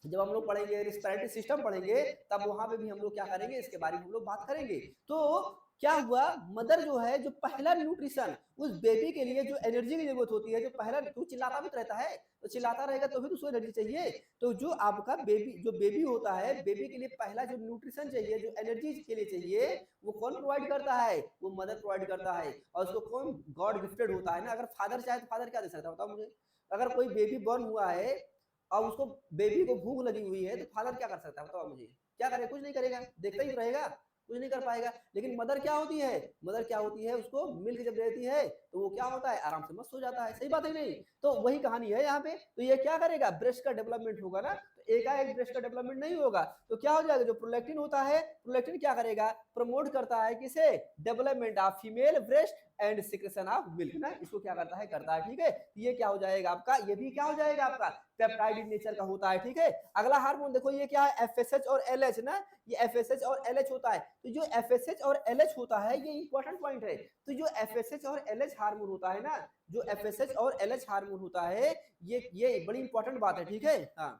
जब हम लोग पढ़ेंगे रिस्पिरेटरी सिस्टम पढ़ेंगे, तब वहां पे भी हम लोग क्या करेंगे, इसके बारे में हम लोग बात करेंगे। तो क्या हुआ, मदर जो है जो पहला न्यूट्रिशन उस बेबी के लिए जो एनर्जी की जरूरत होती है, जो पहला, तो चिल्लाता भी रहता है, तो चिल्लाता रहेगा तो फिर उसको एनर्जी चाहिए। तो जो आपका बेबी होता है, बेबी के लिए पहला जो न्यूट्रिशन चाहिए, जो एनर्जी के लिए चाहिए, वो कौन प्रोवाइड करता है, वो मदर प्रोवाइड करता है। और उसको कौन, गॉड गिफ्टेड होता है ना। अगर फादर चाहे तो फादर क्या दे सकता है, बताओ मुझे। अगर कोई बेबी बॉर्न हुआ है और उसको, बेबी को भूख लगी हुई है, तो फादर क्या कर सकता है, बताओ मुझे, क्या करेगा, कुछ नहीं करेगा, देखता ही रहेगा, कुछ नहीं कर पाएगा। लेकिन मदर क्या होती है, मदर क्या होती है, उसको मिल्क जब देती है तो वो क्या होता है, आराम से मस्त हो जाता है, सही बात है नहीं। तो वही कहानी है यहाँ पे। तो ये क्या करेगा, ब्रेस्ट का डेवलपमेंट होगा ना। तो एकाएक ब्रेस्ट का डेवलपमेंट नहीं होगा, तो क्या हो जाएगा, जो प्रोलैक्टिन होता है, प्रोलैक्टिन क्या करेगा, प्रमोट करता है किसे, development of female breast and secretion of milk ना, इसको क्या करता है, करता है, ठीक है। ये क्या हो जाएगा आपका, ये भी क्या हो जाएगा आपका पेप्टाइड इन नेचर का होता है, ठीक है। अगला हार्मोन देखो, ये क्या है, एफएसएच और एलएच ना, ये एफएसएच और एलएच होता है। तो जो एफएसएच और एलएच होता है ये इंपॉर्टेंट पॉइंट है। तो जो एफएसएच और एलएच हार्मोन होता है ना, जो एफएसएच और एलएच हार्मोन होता है, ये बड़ी इंपॉर्टेंट बात है, ठीक है। हाँ,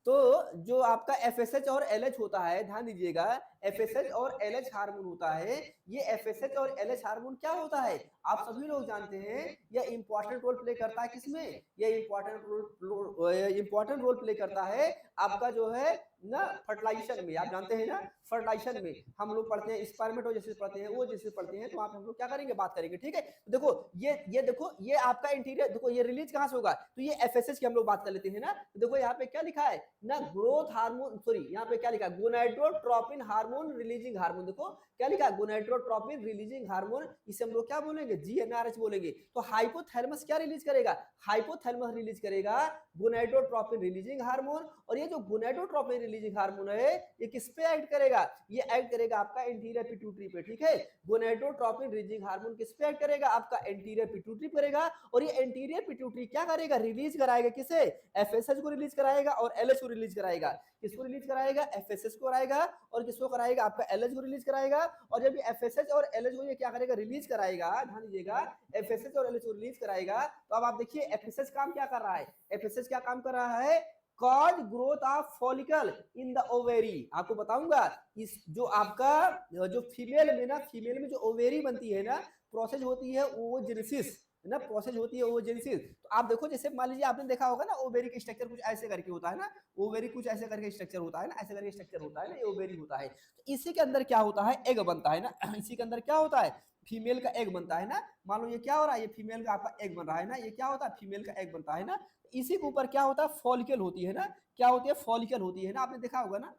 तो जो आपका एफएसएच और एलएच होता है, ध्यान दीजिएगा, एफएसएच और एलएच हार्मोन होता है। ये एफएसएच और एलएच हार्मोन क्या होता है, आप सभी लोग जानते हैं, यह इंपॉर्टेंट रोल प्ले करता है किसमें, यह इंपॉर्टेंट रोल प्ले करता है आपका जो है ना फर्टिलाइजेशन में, आप जानते हैं ना फर्टिलाइजेशन में हम लोग पढ़ते हैं, स्पर्मेटोजेनेसिस पढ़ते हैं, वो जैसे पढ़ते हैं, तो आप हम लोग क्या करेंगे, बात करेंगे, ठीक है। तो देखो ये देखो ये आपका इंटीरियर, देखो ये रिलीज कहां से होगा, तो ये एफएसएच की हम लोग बात कर लेते हैं ना। तो देखो यहाँ पे क्या लिखा है ना, ग्रोथ हार्मोन, सॉरी यहाँ पे क्या लिखा है, गोनाडोट्रोपिन हार्मोन रिलीजिंग हार्मोन, देखो क्या लिखा है, गोनाडोट्रोपिन रिलीजिंग हार्मोन, इसे हम लोग क्या बोलेंगे, जीएनआरएच बोलेंगे। तो हाइपोथैलेमस क्या रिलीज करेगा, हाइपोथैलेमस रिलीज करेगा गोनाडोट्रोपिन रिलीजिंग हार्मोन। और ये जो गोनाडोट्रोपिन रिलीजिंग हार्मोन है ये किस पे एक्ट करेगा, ये एक्ट करेगा आपका एंटीरियर पिट्यूटरी पे, ठीक है। गोनाडोट्रोपिन रिलीजिंग हार्मोन किस पे एक्ट करेगा, आपका एंटीरियर पिट्यूटरी करेगा। और ये एंटीरियर पिट्यूटरी क्या करेगा, रिलीज कराएगा किसे, एफएसएच को रिलीज कराएगा और एलएच को रिलीज कराएगा। किसको रिलीज कराएगा, एफएसएच को कराएगा, और किसको कराएगा, आपका एलएच को रिलीज कराएगा। और जब ये एफएसएच और एलएच को ये क्या करेगा, रिलीज कराएगा, ध्यान दीजिएगा, एफएसएच और एलएच को रिलीज कराएगा। तो अब आप देखिए एफएसएच काम क्या कर रहा है, एफएसएच क्या काम कर रहा है, cause growth of follicle in the ovary. आपको बताऊंगा इस जो आपका जो फीमेल में ना, फीमेल में जो ओवेरी बनती है ना, प्रोसेस होती है ओवोजेनेसिस ना, प्रोसेस होती है ओवोजेनेसिस। तो आप देखो जैसे मान लीजिए आपने देखा होगा ना, ओवेरी का स्ट्रक्चर कुछ ऐसे करके होता है ना, ओवेरी कुछ ऐसे करके स्ट्रक्चर होता है ना, ऐसे करके स्ट्रक्चर होता है ना, ये ओवेरी होता है। तो इसी के अंदर क्या होता है, एग बनता है ना, इसी के अंदर क्या होता है, फीमेल का एग बनता है ना। मान लो ये क्या हो रहा है, ये फीमेल का आपका एग बन रहा है ना, ये क्या होता है, फीमेल का एग बनता है ना। इसी के ऊपर क्या होता है, फॉलिकल होती है ना, क्या होती है, फॉलिकल होती है ना, आपने देखा होगा ना,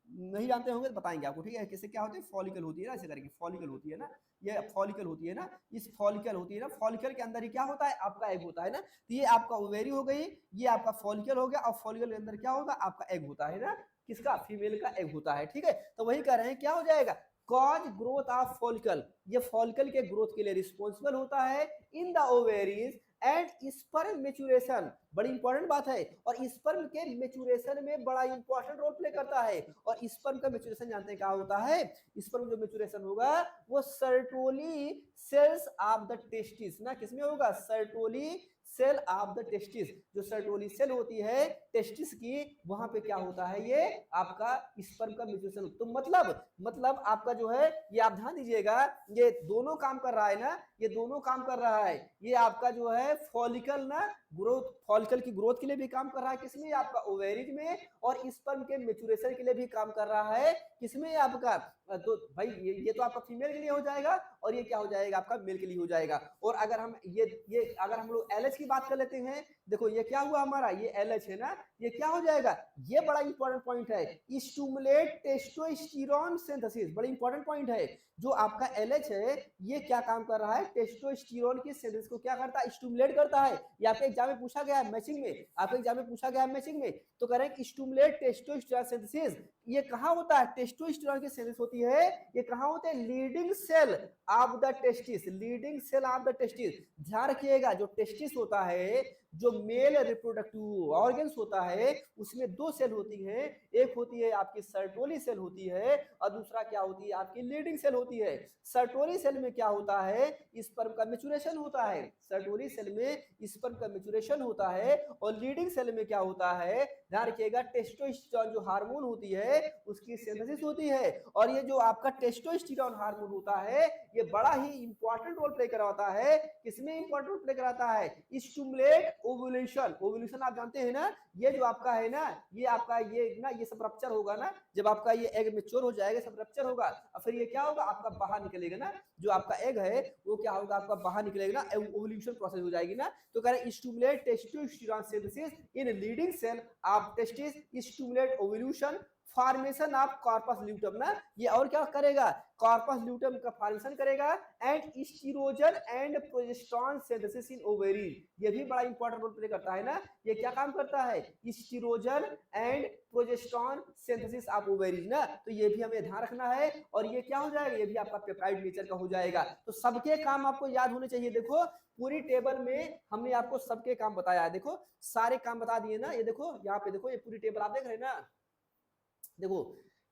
नहीं जानते होंगे तो बताएंगे आपको, ठीक है, कैसे क्या होती है, फॉलिकल होती है ना, ऐसे करके फॉलिकल होती है ना, ये फॉलिकल होती है ना, इस फॉलिकल होती है ना, फॉलिकल के अंदर ही क्या होता है, आपका एग होता है ना। तो ये आपका ओवेरी हो गई, ये आपका फॉलिकल हो गया, और फॉलिकल के अंदर क्या होगा, आपका एग होता है ना, किसका, फीमेल का एग होता है, ठीक है। तो वही कह रहे हैं क्या हो जाएगा, कॉज ग्रोथ ऑफ फॉलिकल, ये फॉलिकल के ग्रोथ के लिए रिस्पॉन्सिबल होता है in the ovaries and sperm maturation, बड़ी इंपॉर्टेंट बात है, और स्पर्म के मेचुरेशन में बड़ा इंपॉर्टेंट रोल प्ले करता है। और स्पर्म का मेचुरेशन जानते हैं क्या होता है, स्पर्म जो मेचुरेशन होगा वो Sertoli cells of the testis ना, किसमें होगा, Sertoli cell of the testis, जो सर्टोली सेल होती है टेस्टिस की, वहां पे क्या होता है, ये आपका स्पर्म का मेचुरेशन। तो मतलब आपका जो है, ये आप ध्यान दीजिएगा, ये दोनों काम कर रहा है ना, ये दोनों काम कर रहा है, ये आपका जो है फॉलिकल ना, ग्रोथ, फॉलिकल की ग्रोथ के लिए भी काम कर रहा है, किसमें, आपका ओवेरीज में, और स्पर्म के मेचुरेशन के लिए भी काम कर रहा है, किसमें, आपका, तो भाई ये तो आपका फीमेल के लिए हो जाएगा, और ये क्या हो जाएगा, आपका मेल के लिए हो जाएगा। और अगर हम ये अगर हम लोग एलएच की बात कर लेते हैं, देखो ये क्या हुआ हमारा, ये एलएच है ना, ये क्या हो जाएगा, ये बड़ा इंपॉर्टेंट पॉइंट है, स्टिमुलेट टेस्टोस्टेरोन सिंथेसिस, बड़ा इंपॉर्टेंट पॉइंट है। जो आपका एलएच है ये क्या काम कर रहा है, टेस्टोस्टेरोन की सिंथेसिस को क्या करता है, स्टिमुलेट करता है। ये आपके एग्जाम में पूछा गया है मैचिंग में, आपके एग्जाम में पूछा गया है मैचिंग में, तो कह रहे हैं स्टिमुलेट टेस्टोस्टेरोन सिंथेसिस। ये कहां होता है, टेस्टोस्टेरोन की सिंथेसिस होती है, ये कहां होते हैं, Leydig cell of the testis, Leydig cell of the testis. ध्यान रखिएगा, जो टेस्टिस होता है, जो मेल रिप्रोडक्टिव ऑर्गन्स होता है, उसमें दो सेल होती है, एक होती है आपकी सर्टोली सेल होती है, और दूसरा क्या होती है, आपकी लीडिंग सेल होती है। सर्टोली सेल में क्या होता है, स्पर्म का मैच्योरेशन होता है, सर्टोली सेल में स्पर्म का मैच्योरेशन होता है, और लीडिंग सेल में क्या होता है, ध्यान रखिएगा, टेस्टोस्टेरोन जो हार्मोन होती है उसकी सिंथेसिस होती है। और ये जो आपका टेस्टोस्टेरोन हार्मोन होता है ये बड़ा ही इंपॉर्टेंट रोल प्ले कराता है, किसमें इंपॉर्टेंट रोल प्ले कराता है, स्टिमुलेट ओवुलेशन। ओवुलेशन आप जानते हैं ना, ये जो आपका है ना, ये आपका ये सब रप्चर होगा ना, जब आपका ये एग मैच्योर हो जाएगा, सब रप्चर होगा, और फिर ये क्या होगा, आपका बाहर निकलेगा ना, जो आपका एग है वो क्या होगा, आपका बाहर निकलेगा ना, ओवुलेशन प्रोसेस हो जाएगी ना। तो कह रहे हैं stimulate testosterone synthesis in Leydig cell of testis, stimulate ovulation, formation of corpus luteum ना, ये और क्या करेगा, कॉर्पस ल्यूटम का फॉर्मेशन करेगा, and estrogen and progesterone synthesis in ovary. ये भी बड़ा इंपॉर्टेंट रोल प्ले करता है ना, ये क्या काम करता है, estrogen and progesterone synthesis of ovary ना, तो ये भी हमें ध्यान रखना है। और ये क्या हो जाएगा, ये भी आपका पेप्टाइड नेचर का हो जाएगा। तो सबके काम आपको याद होने चाहिए। देखो पूरी टेबल में हमने आपको सबके काम बताया है, देखो सारे काम बता दिए ना, ये देखो यहाँ पे देखो, ये पूरी टेबल आप देख रहे हैं ना, देखो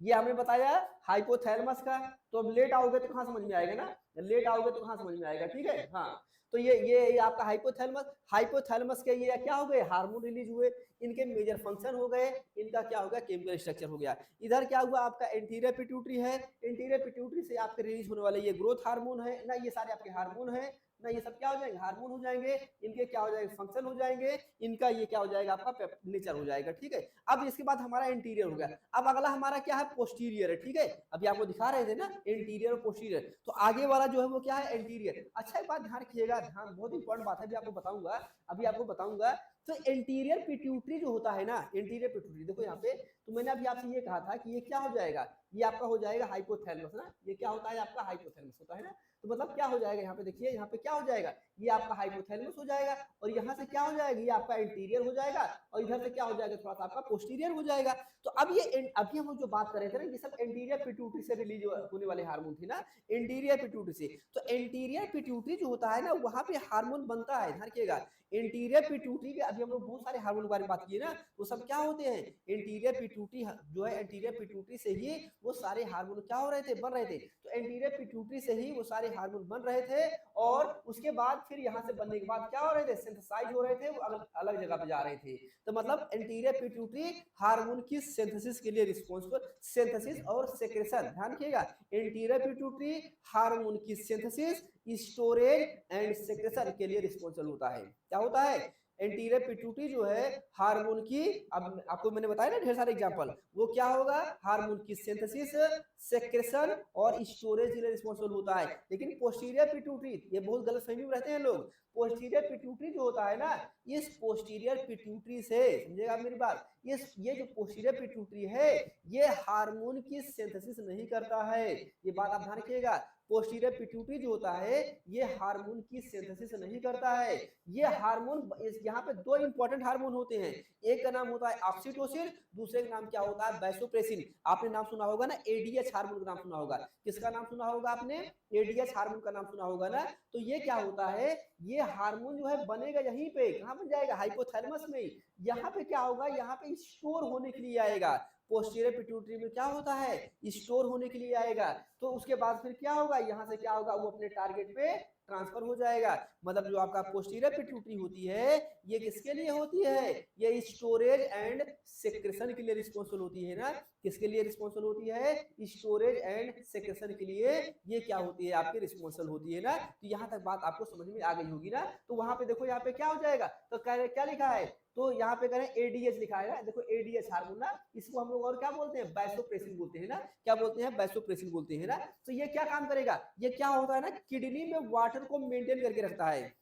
ये हमने बताया हाइपोथैलेमस का, तो अब लेट आओगे तो कहां समझ में आएगा ना, लेट आओगे तो कहां समझ में आएगा, ठीक है। हाँ तो ये आपका हाइपोथैलेमस, हाइपोथैलेमस के ये क्या हो गए, हार्मोन रिलीज हुए, इनके मेजर फंक्शन हो गए, इनका क्या हो गया, केमिकल स्ट्रक्चर हो गया। इधर क्या हुआ, आपका एंटीरियर पिट्यूटरी है, एंटीरियर पिट्यूटरी से आपके रिलीज होने वाले ये ग्रोथ हार्मोन है ना, ये सारे आपके हार्मोन है ना, ये सब क्या हो जाएंगे, हार्मोन हो जाएंगे, इनके क्या हो जाएंगे, फंक्शन हो जाएंगे, इनका ये क्या हो जाएगा, आपका नेचर हो जाएगा, ठीक है। अब इसके बाद हमारा इंटीरियर हो गया, अब अगला हमारा क्या है, पोस्टीरियर है, ठीक है। अभी आपको दिखा रहे थे ना इंटीरियर और पोस्टीरियर, तो आगे वाला जो है वो क्या है, इंटीरियर। अच्छा एक बात ध्यान रखिएगा, ध्यान, बहुत इंपॉर्टेंट बात है, अभी आपको बताऊंगा, अभी आपको बताऊंगा। तो इंटीरियर पिट्यूटरी जो होता है ना, इंटीरियर पिट्यूटरी, देखो यहाँ पे, तो मैंने अभी आपसे ये कहा था कि ये क्या हो जाएगा, ये आपका हो जाएगा हाइपोथैलेमस ना, ये क्या होता है आपका, हाइपोथैलेमस होता है ना। तो मतलब क्या हो जाएगा, यहाँ पे देखिए, यहाँ पे क्या हो जाएगा, ये आपका हाइपोथैलेमस हो जाएगा, और यहाँ से क्या हो जाएगा, ये आपका इंटीरियर हो जाएगा, और इधर से क्या हो जाएगा, थोड़ा सा आपका पोस्टीरियर हो जाएगा। तो अब ये अभी हम जो बात कर रहे थे ना, ये सब इंटीरियर पिट्यूटरी से रिलीज होने वाले हार्मोन थे ना, इंटीरियर पिट्यूटरी से। तो इंटीरियर पिट्यूटरी जो होता है ना, वहां पे हार्मोन बनता है, ध्यान रखिएगा। इंटीरियर पिट्यूटरी के अभी हम लोग बहुत सारे हार्मोन के बारे में बात किए ना, वो सब क्या होते हैं, इंटीरियर पिट्यूटरी जो है, इंटीरियर पिट्यूटरी से ही वो सारे हार्मोन क्या हो रहे थे, बन रहे थे। तो इंटीरियर पिट्यूटरी से ही वो सारे हार्मोन बन रहे थे, और उसके बाद फिर यहाँ से बनने के बाद क्या हो रहे थे, सिंथेसाइज हो रहे थे, वो अलग अलग जगह पे जा रहे थे। तो मतलब इंटीरियर पिट्यूटरी हार्मोन की सिंथेसिस के लिए रिस्पॉन्सिबल, सिंथेसिस और सेक्रेशन, ध्यान रखिएगा, इंटीरियर पिट्यूटरी हार्मोन की सिंथेसिस, स्टोरेज एंड सेक्रेशन के लिए रिस्पॉन्सिबल होता है। क्या होता है, एंटीरियर पिट्यूटरी जो है हार्मोन की, अब आपको मैंने बताया ना ढेर सारे एग्जांपल, वो क्या होगा, हार्मोन की सिंथेसिस, सेक्रेशन और स्टोरेज के लिए रिस्पॉन्सिबल होता है। लेकिन पोस्टीरियर पिट्यूटरी, ये बहुत गलतफहमी में रहते हैं लोग, पोस्टीरियर पिट्यूटरी जो होता है ना, इस पोस्टीरियर पिट्यूटरी से, समझिएगा आप मेरी बात, ये जो पोस्टीरियर पिट्यूटरी है, ये हार्मोन की सिंथेसिस नहीं करता है, ये बात आप ध्यान रखिएगा। पोस्टीरियर पिट्यूटरी जो होता है, ये हार्मोन की सिंथेसिस नहीं करता है। ये हार्मोन, यहाँ पे दो इंपॉर्टेंट हार्मोन होते हैं, एक का नाम होता है ऑक्सीटोसिन, दूसरे का नाम क्या होता है, वैसोप्रेसिन। आपने नाम सुना होगा ना, एडीएच हार्मोन का नाम सुना होगा, किसका नाम सुना होगा आपने, एडीएच हार्मोन का नाम सुना होगा ना। तो ये क्या होता है, ये हार्मोन जो है बनेगा यहीं पे, कहाँ बन जाएगा, हाइपोथैलेमस में। यहाँ पे क्या होगा, यहाँ पे स्टोर होने के लिए आएगा, पोस्टीरियर पिट्यूटरी में क्या होता है, स्टोर होने के लिए आएगा। तो उसके बाद फिर क्या होगा, यहाँ से क्या होगा, वो अपने टारगेट पे ट्रांसफर हो जाएगा। मतलब जो आपका पोस्टीरियर पिट्यूटरी होती है, ये किसके लिए होती है, ये स्टोरेज एंड सेक्रेशन के लिए रिस्पॉन्सिबल होती है ना, किसके लिए रिस्पॉन्सिबल होती है, स्टोरेज एंड सेक्रेशन के लिए ये क्या होती है, आपकी रिस्पॉन्सिबल होती है ना। तो यहाँ तक बात आपको समझ में आ गई होगी ना। तो वहां पे देखो, यहाँ पे क्या हो जाएगा, तो क्या लिखा है, तो यहाँ पे करें एडीएच लिखा है ना, देखो एडीएच हार्मोन ना, इसको हम लोग और क्या बोलते हैं, वैसोप्रेसिन बोलते हैं ना, क्या बोलते हैं, वैसोप्रेसिन बोलते हैं ना। तो ये क्या काम करेगा, ये क्या होता है ना, किडनी में वाटर को मेंटेन करके रखता है।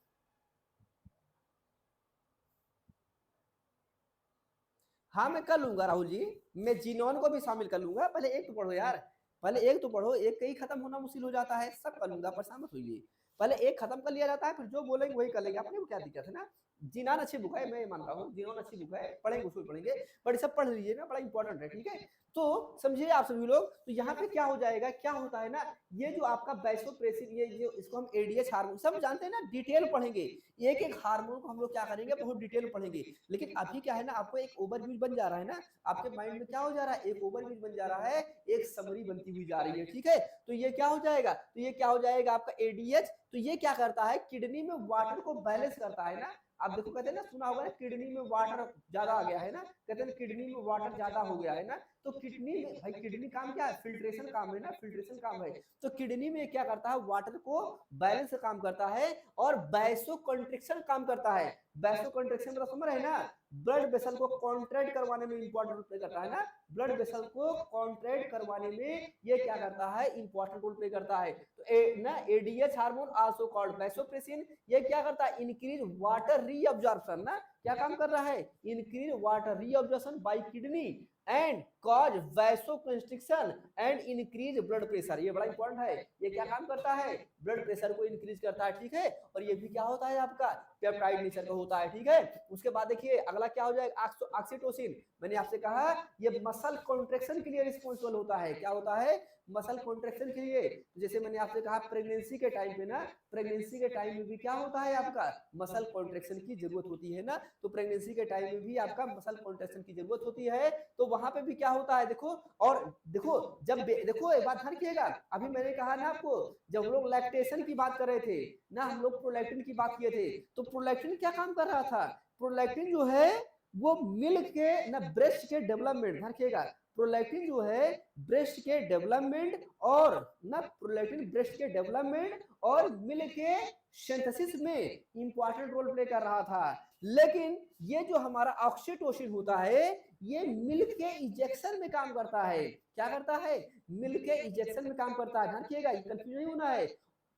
हाँ मैं कर लूंगा राहुल जी, मैं जीनोन को भी शामिल कर लूंगा, पहले एक तो पढ़ो यार, पहले एक तो पढ़ो, एक कहीं खत्म होना मुश्किल हो जाता है, सब कर लूंगा, परेशान मत होइए। पहले एक खत्म कर लिया जाता है, फिर जो बोलेंगे वही कर लेंगे, अपने को क्या दिक्कत है ना। जिनान अच्छी बुक है, मैं मानता हूँ जिनोन अच्छी बुक है, पढ़ेंगे उसको पढ़ेंगे, बट सब पढ़ लीजिए ना, बड़ा इंपॉर्टेंट है, ठीक है। तो समझिए आप सभी लोग, तो यहाँ पे क्या हो जाएगा, क्या होता है ना, ये जो आपका वैसोप्रेसिन, ये जो इसको हम एडीएच हार्मोन सब जानते हैं ना, डिटेल पढ़ेंगे, एक एक हार्मोन को हम लोग क्या करेंगे, बहुत डिटेल पढ़ेंगे। लेकिन अभी क्या है ना, आपको एक ओवरव्यू बन जा रहा है ना, आपके माइंड में क्या हो जा रहा है, एक ओवरव्यू बन जा रहा है, एक समरी बनती हुई जा रही है, ठीक है। तो ये क्या हो जाएगा, तो ये क्या हो जाएगा आपका एडीएच, तो ये क्या करता है, किडनी में वाटर को बैलेंस करता है ना। आप देखो, कहते हैं ना, सुना होगा ना, किडनी में वाटर ज्यादा आ गया है ना, कहते हैं किडनी में वाटर ज्यादा हो गया है ना। तो किडनी में भाई, किडनी काम क्या है, फिल्ट्रेशन काम है ना, फिल्ट्रेशन काम है। तो किडनी में क्या करता है, वाटर को बैलेंस काम करता है, और वैसो कंट्रिक्शन काम करता है। वैसो कंट्रिक्शन मतलब समझ रहे हैं ना, ब्लड वेसल को कॉन्ट्रैक्ट करवाने में इंपॉर्टेंट रोल प्ले करता है ना, ब्लड वेसल को कॉन्ट्रैक्ट करवाने में ये क्या करता है, इंपॉर्टेंट रोल प्ले करता है। तो ना ADH hormone also called vasopressin, ये क्या करता है, इंक्रीज वाटर रीअब्जॉर्प्शन ना, क्या काम कर रहा है, increase water reabsorption by kidney and cause vasoconstriction and increase blood pressure. ये बड़ा इंपॉर्टेंट है, ये क्या काम करता है, ब्लड प्रेशर को इंक्रीज करता है, ठीक है। और ये भी क्या होता है आपका, पेप्टाइड नेचर का होता है, ठीक है। उसके बाद देखिए अगला क्या हो जाएगा, ऑक्सीटोसिन। मैंने आपसे कहा ये मसल कॉन्ट्रेक्शन के लिए रिस्पॉन्सिबल होता है, क्या होता है, मसल कॉन्ट्रेक्शन के लिए। जैसे मैंने आपसे कहा प्रेगनेंसी के टाइम पे ना, प्रेगनेंसी के टाइम में भी क्या होता है आपका, मसल कॉन्ट्रेक्शन की जरूरत होती है ना। तो प्रेगनेंसी के टाइम में भी आपका मसल कॉन्ट्रेक्शन की जरूरत होती है, तो वहां पे भी क्या होता है, देखो। और देखो, जब देखो एक बात ध्यान रखिएगा, अभी मैंने कहा ना आपको, जब हम लोग लैक्टेशन की बात कर रहे थे ना, हम लोग प्रोलैक्टिन की बात किए थे, तो प्रोलैक्टिन क्या काम कर रहा था, प्रोलैक्टिन जो है वो मिल्क के ना ब्रेस्ट के डेवलपमेंट, ध्यान रखिएगा, प्रोलैक्टिन जो है ब्रेस्ट के डेवलपमेंट और ना प्रोलैक्टिन ब्रेस्ट के डेवलपमेंट और मिल्क के सिंथेसिस में इंपॉर्टेंट रोल प्ले कर रहा था। लेकिन ये जो हमारा ऑक्सीटोसिन होता है ये मिल्क के इंजेक्शन में काम करता है। क्या करता है? मिल्क के इंजेक्शन में काम करता है। ध्यान रखिएगा, ये कंफ्यूजन नहीं होना है।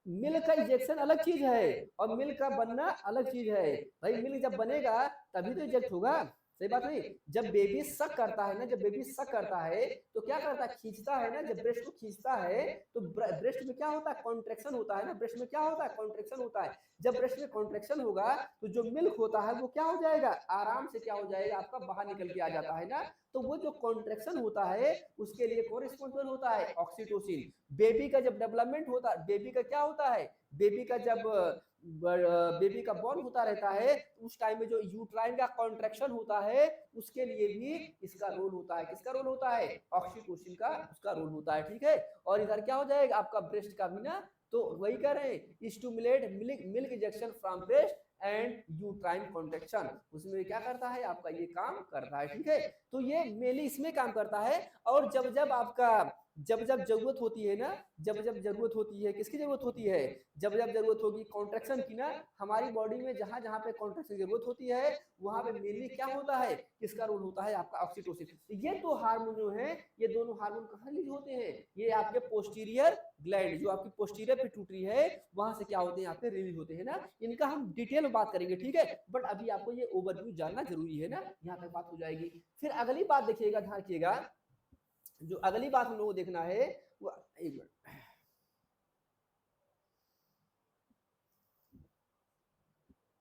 मिल्क का इंजेक्शन अलग चीज है और मिल्क का बनना अलग चीज है। भाई मिल्क जब बनेगा तभी तो इंजेक्ट होगा, सही बात नहीं? जब बेबी सक करता है ना, जब बेबी सक करता है तो क्या करता है? खींचता है ना, जब ब्रेस्ट को खींचता है तो ब्रेस्ट में क्या होता है? कॉन्ट्रेक्शन होता है ना, ब्रेस्ट में क्या होता है? कॉन्ट्रेक्शन होता है। जब ब्रेस्ट में कॉन्ट्रेक्शन होगा तो जो मिल्क होता है वो क्या हो जाएगा? आराम से क्या हो जाएगा? आपका बाहर निकल के आ जाता है ना। तो वो जो कॉन्ट्रेक्शन होता है उसके लिए कौन रिस्पॉन्सिबल होता है? ऑक्सीटोसिन। बेबी का जब डेवलपमेंट होता है, बेबी का क्या होता है? बेबी का जब बेबी का बॉर्न होता रहता है उस टाइम में जो यूट्राइन का कॉन्ट्रैक्शन होता है उसके लिए भी इसका रोल होता है। किसका रोल होता है? ऑक्सीटोसिन का उसका रोल होता है, ठीक है। और इधर क्या हो जाएगा आपका ब्रेस्ट का भी ना, तो वही कह रहे हैं stimulate milk injection from breast and uterine contraction, उसमें क्या करता है? आपका ये काम करता है, ठीक है। तो ये मेनली इसमें काम करता है। और जब जब आपका जब जब जरूरत होती है ना, जब जब जरूरत होती है, किसकी जरूरत होती है? जब जब जरूरत होगी कॉन्ट्रैक्शन की ना, हमारी बॉडी में जहां जहां पे कॉन्ट्रैक्शन की जरूरत होती है वहां पे मेनली क्या होता है? किसका रोल होता है? आपका ऑक्सीटोसिन। ये दो हार्मोन जो है, ये दोनों हार्मोन कहाँ रिलीज होते हैं? ये आपके पोस्टीरियर ग्लैंड, जो आपकी पोस्टीरियर पिट्यूटरी है वहां से क्या होते हैं? यहाँ पे रिलीज होते हैं ना। इनका हम डिटेल में बात करेंगे, ठीक है। बट अभी आपको ये ओवरव्यू जानना जरूरी है ना, यहाँ तक बात हो जाएगी। फिर अगली बात देखिएगा, ध्यान रखिएगा, जो अगली बात हम लोगों को देखना है वो, एक मिनट,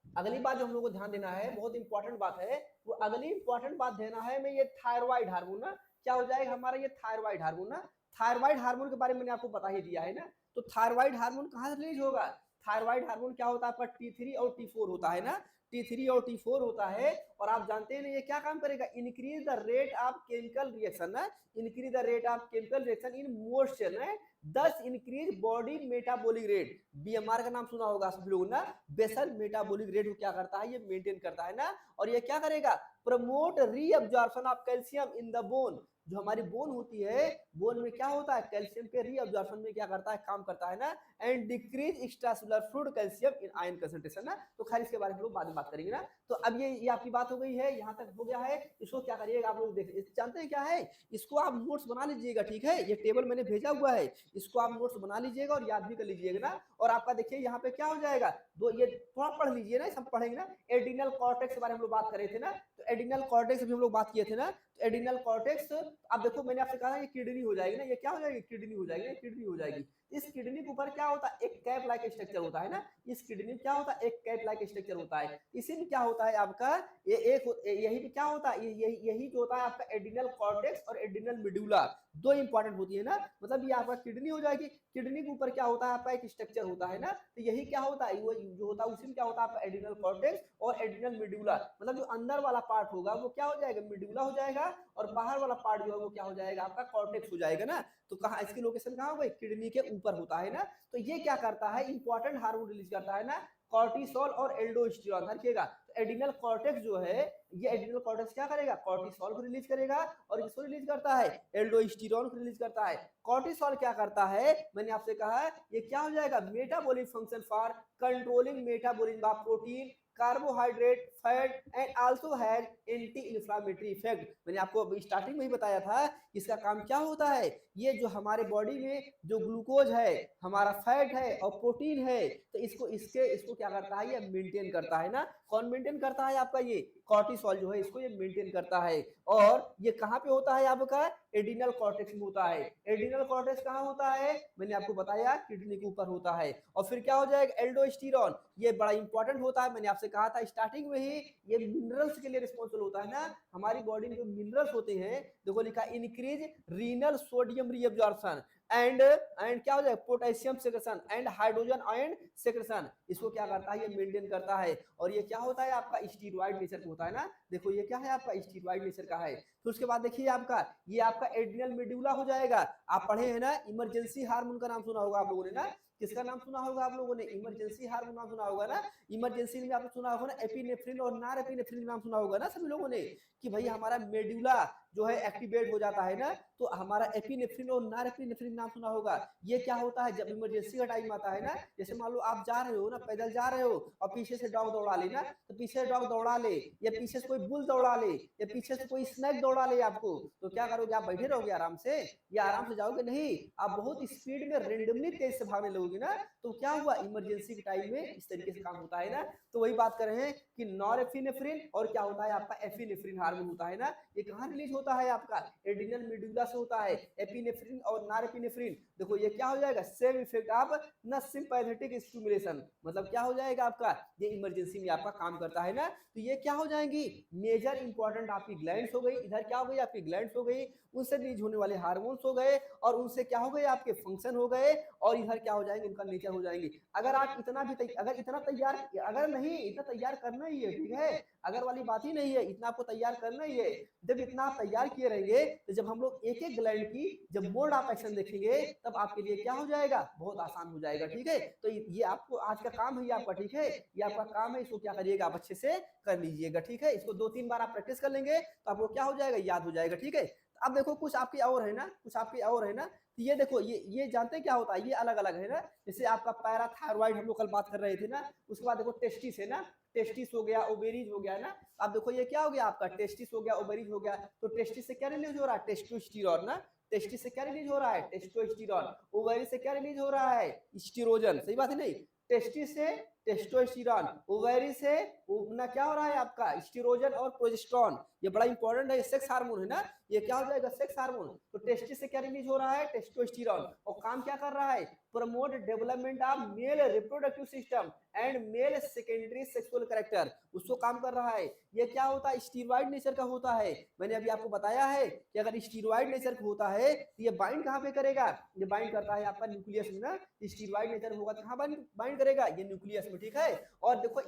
अगली बात जो हम लोग को ध्यान देना है बहुत इंपॉर्टेंट बात है, वो अगली इंपॉर्टेंट बात देना है मैं, ये थायराइड हार्मोन ना क्या हो जाएगा हमारा? ये थायराइड हार्मोन ना, थायराइड हार्मोन के बारे में मैंने आपको बता ही दिया है ना। तो थायराइड हार्मोन कहाँ से रिलीज होगा? थायराइड हार्मोन क्या होता है आपका? T3 और T4 होता है ना, T3 और T4 होता है। और आप जानते हैं ना ये क्या काम करेगा? Increase the rate of chemical reaction ना, increase the rate of chemical reaction in motion है, thus increase body metabolic rate. BMR का नाम सुना होगा आप लोगों ने, बेसल मेटाबॉलिक रेट क्या करता है? ये मेंटेन करता है ना। और ये क्या करेगा? Promote reabsorption of calcium in the bone. जो हमारी बोन होती है, बोन में क्या होता है? कैल्शियम के रीअब्जॉर्प्शन में क्या करता है? काम करता है ना। And decrease extracellular fluid calcium in ion concentration ना। तो खैर इसके बारे में लोग बाद में बात करेंगे ना। तो अब ये आपकी बात हो गई है, यहाँ तक हो गया है। इसको क्या करिएगा आप लोग देख जानते हैं क्या है? इसको आप नोट्स बना लीजिएगा, ठीक है। ये टेबल मैंने भेजा हुआ है, इसको आप नोट्स बना लीजिएगा और याद भी कर लीजिएगा ना। और आपका देखिए यहाँ पे क्या हो जाएगा, दो ये थोड़ा पढ़ लीजिए ना, सब पढ़ेंगे ना। एडिनल कॉर्टेक्स के बारे में हम लोग बात कर रहे थे ना, तो एडिनल कॉर्टेक्स भी हम लोग बात किए थे ना। तो एडिनल कॉर्टेक्स, अब देखो मैंने आपसे कहा ये किडनी हो जाएगी ना, ये क्या हो जाएगी? किडनी हो जाएगी, किडनी हो जाएगी। इस किडनी के ऊपर क्या होता है? एक कैप लाइक स्ट्रक्चर होता है ना। इस किडनी में क्या होता है? एक कैप लाइक स्ट्रक्चर होता है। इसी में क्या होता है आपका? ये यही पे क्या होता है? यही जो होता है आपका एडिनल कॉर्टेक्स और एडिनल मेडुला, दो इंपॉर्टेंट होती है ना। मतलब ये आपका किडनी हो जाएगी, किडनी के ऊपर क्या होता है आपका? एक स्ट्रक्चर होता है ना। तो यही क्या होता है? वो जो होता है उसी में क्या होता है आपका? एडिनल कॉर्टेक्स और एडिनल मेडुला। मतलब जो अंदर वाला पार्ट होगा वो क्या हो जाएगा? मेडुला हो जाएगा। और बाहर वाला पार्ट जो है वो क्या हो जाएगा? आपका कॉर्टेक्स हो जाएगा ना। तो कहाँ इसकी लोकेशन कहाँ हो गई? किडनी के ऊपर होता है ना। तो ये क्या करता है? इंपॉर्टेंट हार्मोन रिलीज करता है ना, कॉर्टिसोल और एल्डोस्टेरोन। देखिएगा, तो एडिनल कॉर्टेक्स जो है, ये एडिनल कॉर्टेक्स क्या करेगा? कॉर्टिसोल को रिलीज करेगा। और किसको रिलीज करता है? एल्डोस्टेरोन को रिलीज करता है। कॉर्टिसोल क्या करता है? मैंने आपसे कहा ये क्या हो जाएगा? Metabolic function for controlling metabolism of protein, carbohydrate, fat and also has anti inflammatory effect. मैंने आपको अभी स्टार्टिंग में ही बताया था इसका काम क्या होता है। ये जो हमारे बॉडी में जो ग्लूकोज है, हमारा फैट है और प्रोटीन है, तो इसको क्या करता है? ये मेंटेन करता है ना। कौन मेंटेन करता है आपका? ये कॉर्टिसोल जो है इसको ये मेंटेन करता है। और ये कहाँ पे होता है आपका? एडिनल कॉर्टेक्स में होता है। एडिनल कॉर्टेक्स कहाँ होता है? मैंने आपको बताया किडनी के ऊपर होता है। और फिर क्या हो जाएगा? एल्डोस्टेरोन, ये बड़ा इंपॉर्टेंट होता है। मैंने आपसे कहा था स्टार्टिंग में ही, ये मिनरल्स के लिए रिस्पॉन्सिबल होता है ना। हमारी बॉडी में जो मिनरल्स होते हैं, देखो लिखा increase renal sodium reabsorption, and क्या हो जाएगा, potassium secretion and hydrogen ion secretion, इसको क्या करता है, ये मेंटेन करता है। और ये क्या होता है आपका स्टीरॉयड नेचर का होता है ना, देखो ये क्या है आपका स्टीरॉयड नेचर का है। फिर उसके बाद देखिए आपका ये आपका एड्रिनल मेडुला हो जाएगा। आप पढ़े हैं ना, इमरजेंसी हार्मोन का नाम सुना होगा आप लोगों ने ना, किसका नाम सुना होगा आप लोगों ने, इमरजेंसी हार्मोन नाम सुना होगा ना। इमरजेंसी में आपने सुना होगा ना एपिनेफ्रिन और नॉर एपिनेफ्रिन नाम सुना होगा ना सभी लोगों ने, कि भाई हमारा मेडुला जो है एक्टिवेट हो जाता है ना, तो हमारा एपिनेफ्रिन और नॉर एपिनेफ्रिन नाम सुना होगा। ये क्या होता है, जब इमरजेंसी का टाइम आता है ना, जैसे मान लो आप जा रहे हो ना, पैदल जा रहे हो और पीछे से डॉग दौड़ा ले ना, तो पीछे से डॉग दौड़ा ले या पीछे से कोई बुल दौड़ा ले या पीछे से कोई स्नैक दौड़ा ले आपको, तो क्या करोगे, आप बैठे रहोगे आराम से या आराम से जाओगे, नहीं आप बहुत स्पीड में रेंडमली तेज से भागने लगोगे ना। तो क्या हुआ, इमरजेंसी के टाइम में इस तरीके से काम होता है ना। तो वही बात कर रहे हैं कि नॉरएपिनेफ्रिन और क्या होता है आपका एपिनेफ्रिन हार्मोन होता है ना, ये कहाँ रिलीज होता है आपका, एड्रिनल मेडुला से होता है। एपिनेफ्रिन और नॉरएपिनेफ्रिन देखो ये क्या हो जाएगा, सेम इफेक्ट ऑफ न सिंपैथेटिक स्टिमुलेशन, मतलब क्या हो जाएगा आपका, ये इमरजेंसी में आपका काम करता है ना। तो ये क्या हो जाएंगी, मेजर इंपॉर्टेंट आपकी ग्लैंड्स हो गई, इधर क्या हो गई आपकी ग्लैंड्स हो गई, उनसे रिलीज होने वाले हार्मोन्स हो गए और उनसे क्या हो गए आपके फंक्शन हो गए, और इधर क्या हो जाएंगे, उनका नेचर हो जाएंगे। अगर आप इतना भी अगर इतना तैयार, अगर नहीं इतना तैयार करना ही है, ठीक है, अगर वाली बात ही नहीं है, इतना आपको तैयार करना ही है। जब इतना आप तैयार किए रहेंगे, तो जब हम लोग एक एक ग्लैंड की जब मोड ऑफ एक्शन देखेंगे, तब आपके लिए क्या हो जाएगा, बहुत आसान हो जाएगा, ठीक है। तो ये आपको आज का काम है, ये आपका, ठीक है, ये आपका काम है, इसको क्या करिएगा आप अच्छे से कर लीजिएगा, ठीक है। इसको 2-3 बार आप प्रैक्टिस कर लेंगे तो आपको क्या हो जाएगा, याद हो जाएगा, ठीक है। अब देखो कुछ आपकी और है ना, कुछ आपकी और है ना, तो ये देखो ये जानते हैं क्या होता है, ये अलग अलग है ना। जैसे आपका पैराथायरॉइड हम लोग कल बात कर रहे थे ना, उसके बाद देखो टेस्टिस है ना, टेस्टिस हो गया, ओवेरीज हो गया ना। अब देखो ये क्या हो गया आपका, टेस्टिस हो गया, ओवेरीज हो गया, तो टेस्टिस से क्या रिलीज हो रहा है, टेस्टोस्टेरोन ना, टेस्टिस से क्या रिलीज हो रहा है, टेस्टोस्टेरोन। ओवेरी से क्या रिलीज हो रहा है, स्टीरोजन, सही बात है नहीं, टेस्टिस से टेस्टोस्टेरोन, ओवेरी से ना क्या हो रहा है आपका, स्टीरोजन और प्रोजेस्टेरोन। ये बड़ा इंपॉर्टेंट है, सेक्स हार्मोन है ना, ये क्या हो जाएगा, सेक्स हार्मोन। तो टेस्टिस से क्या रिलीज हो रहा है, टेस्टोस्टेरोन, और काम क्या कर रहा है, promote development of male reproductive system and male secondary sexual character, उसको काम कर रहा है। ये क्या होता है, स्टीरॉयड नेचर का होता है। मैंने अभी आपको बताया है कि अगर स्टीरॉयड नेचर का होता है तो ये बाइंड कहाँ पे करेगा, ये बाइंड करता है आपका न्यूक्लियस में ना। स्टीरॉयड नेचर होगा तो कहाँ बाइंड करेगा, ये न्यूक्लियस में, ठीक है। और देखो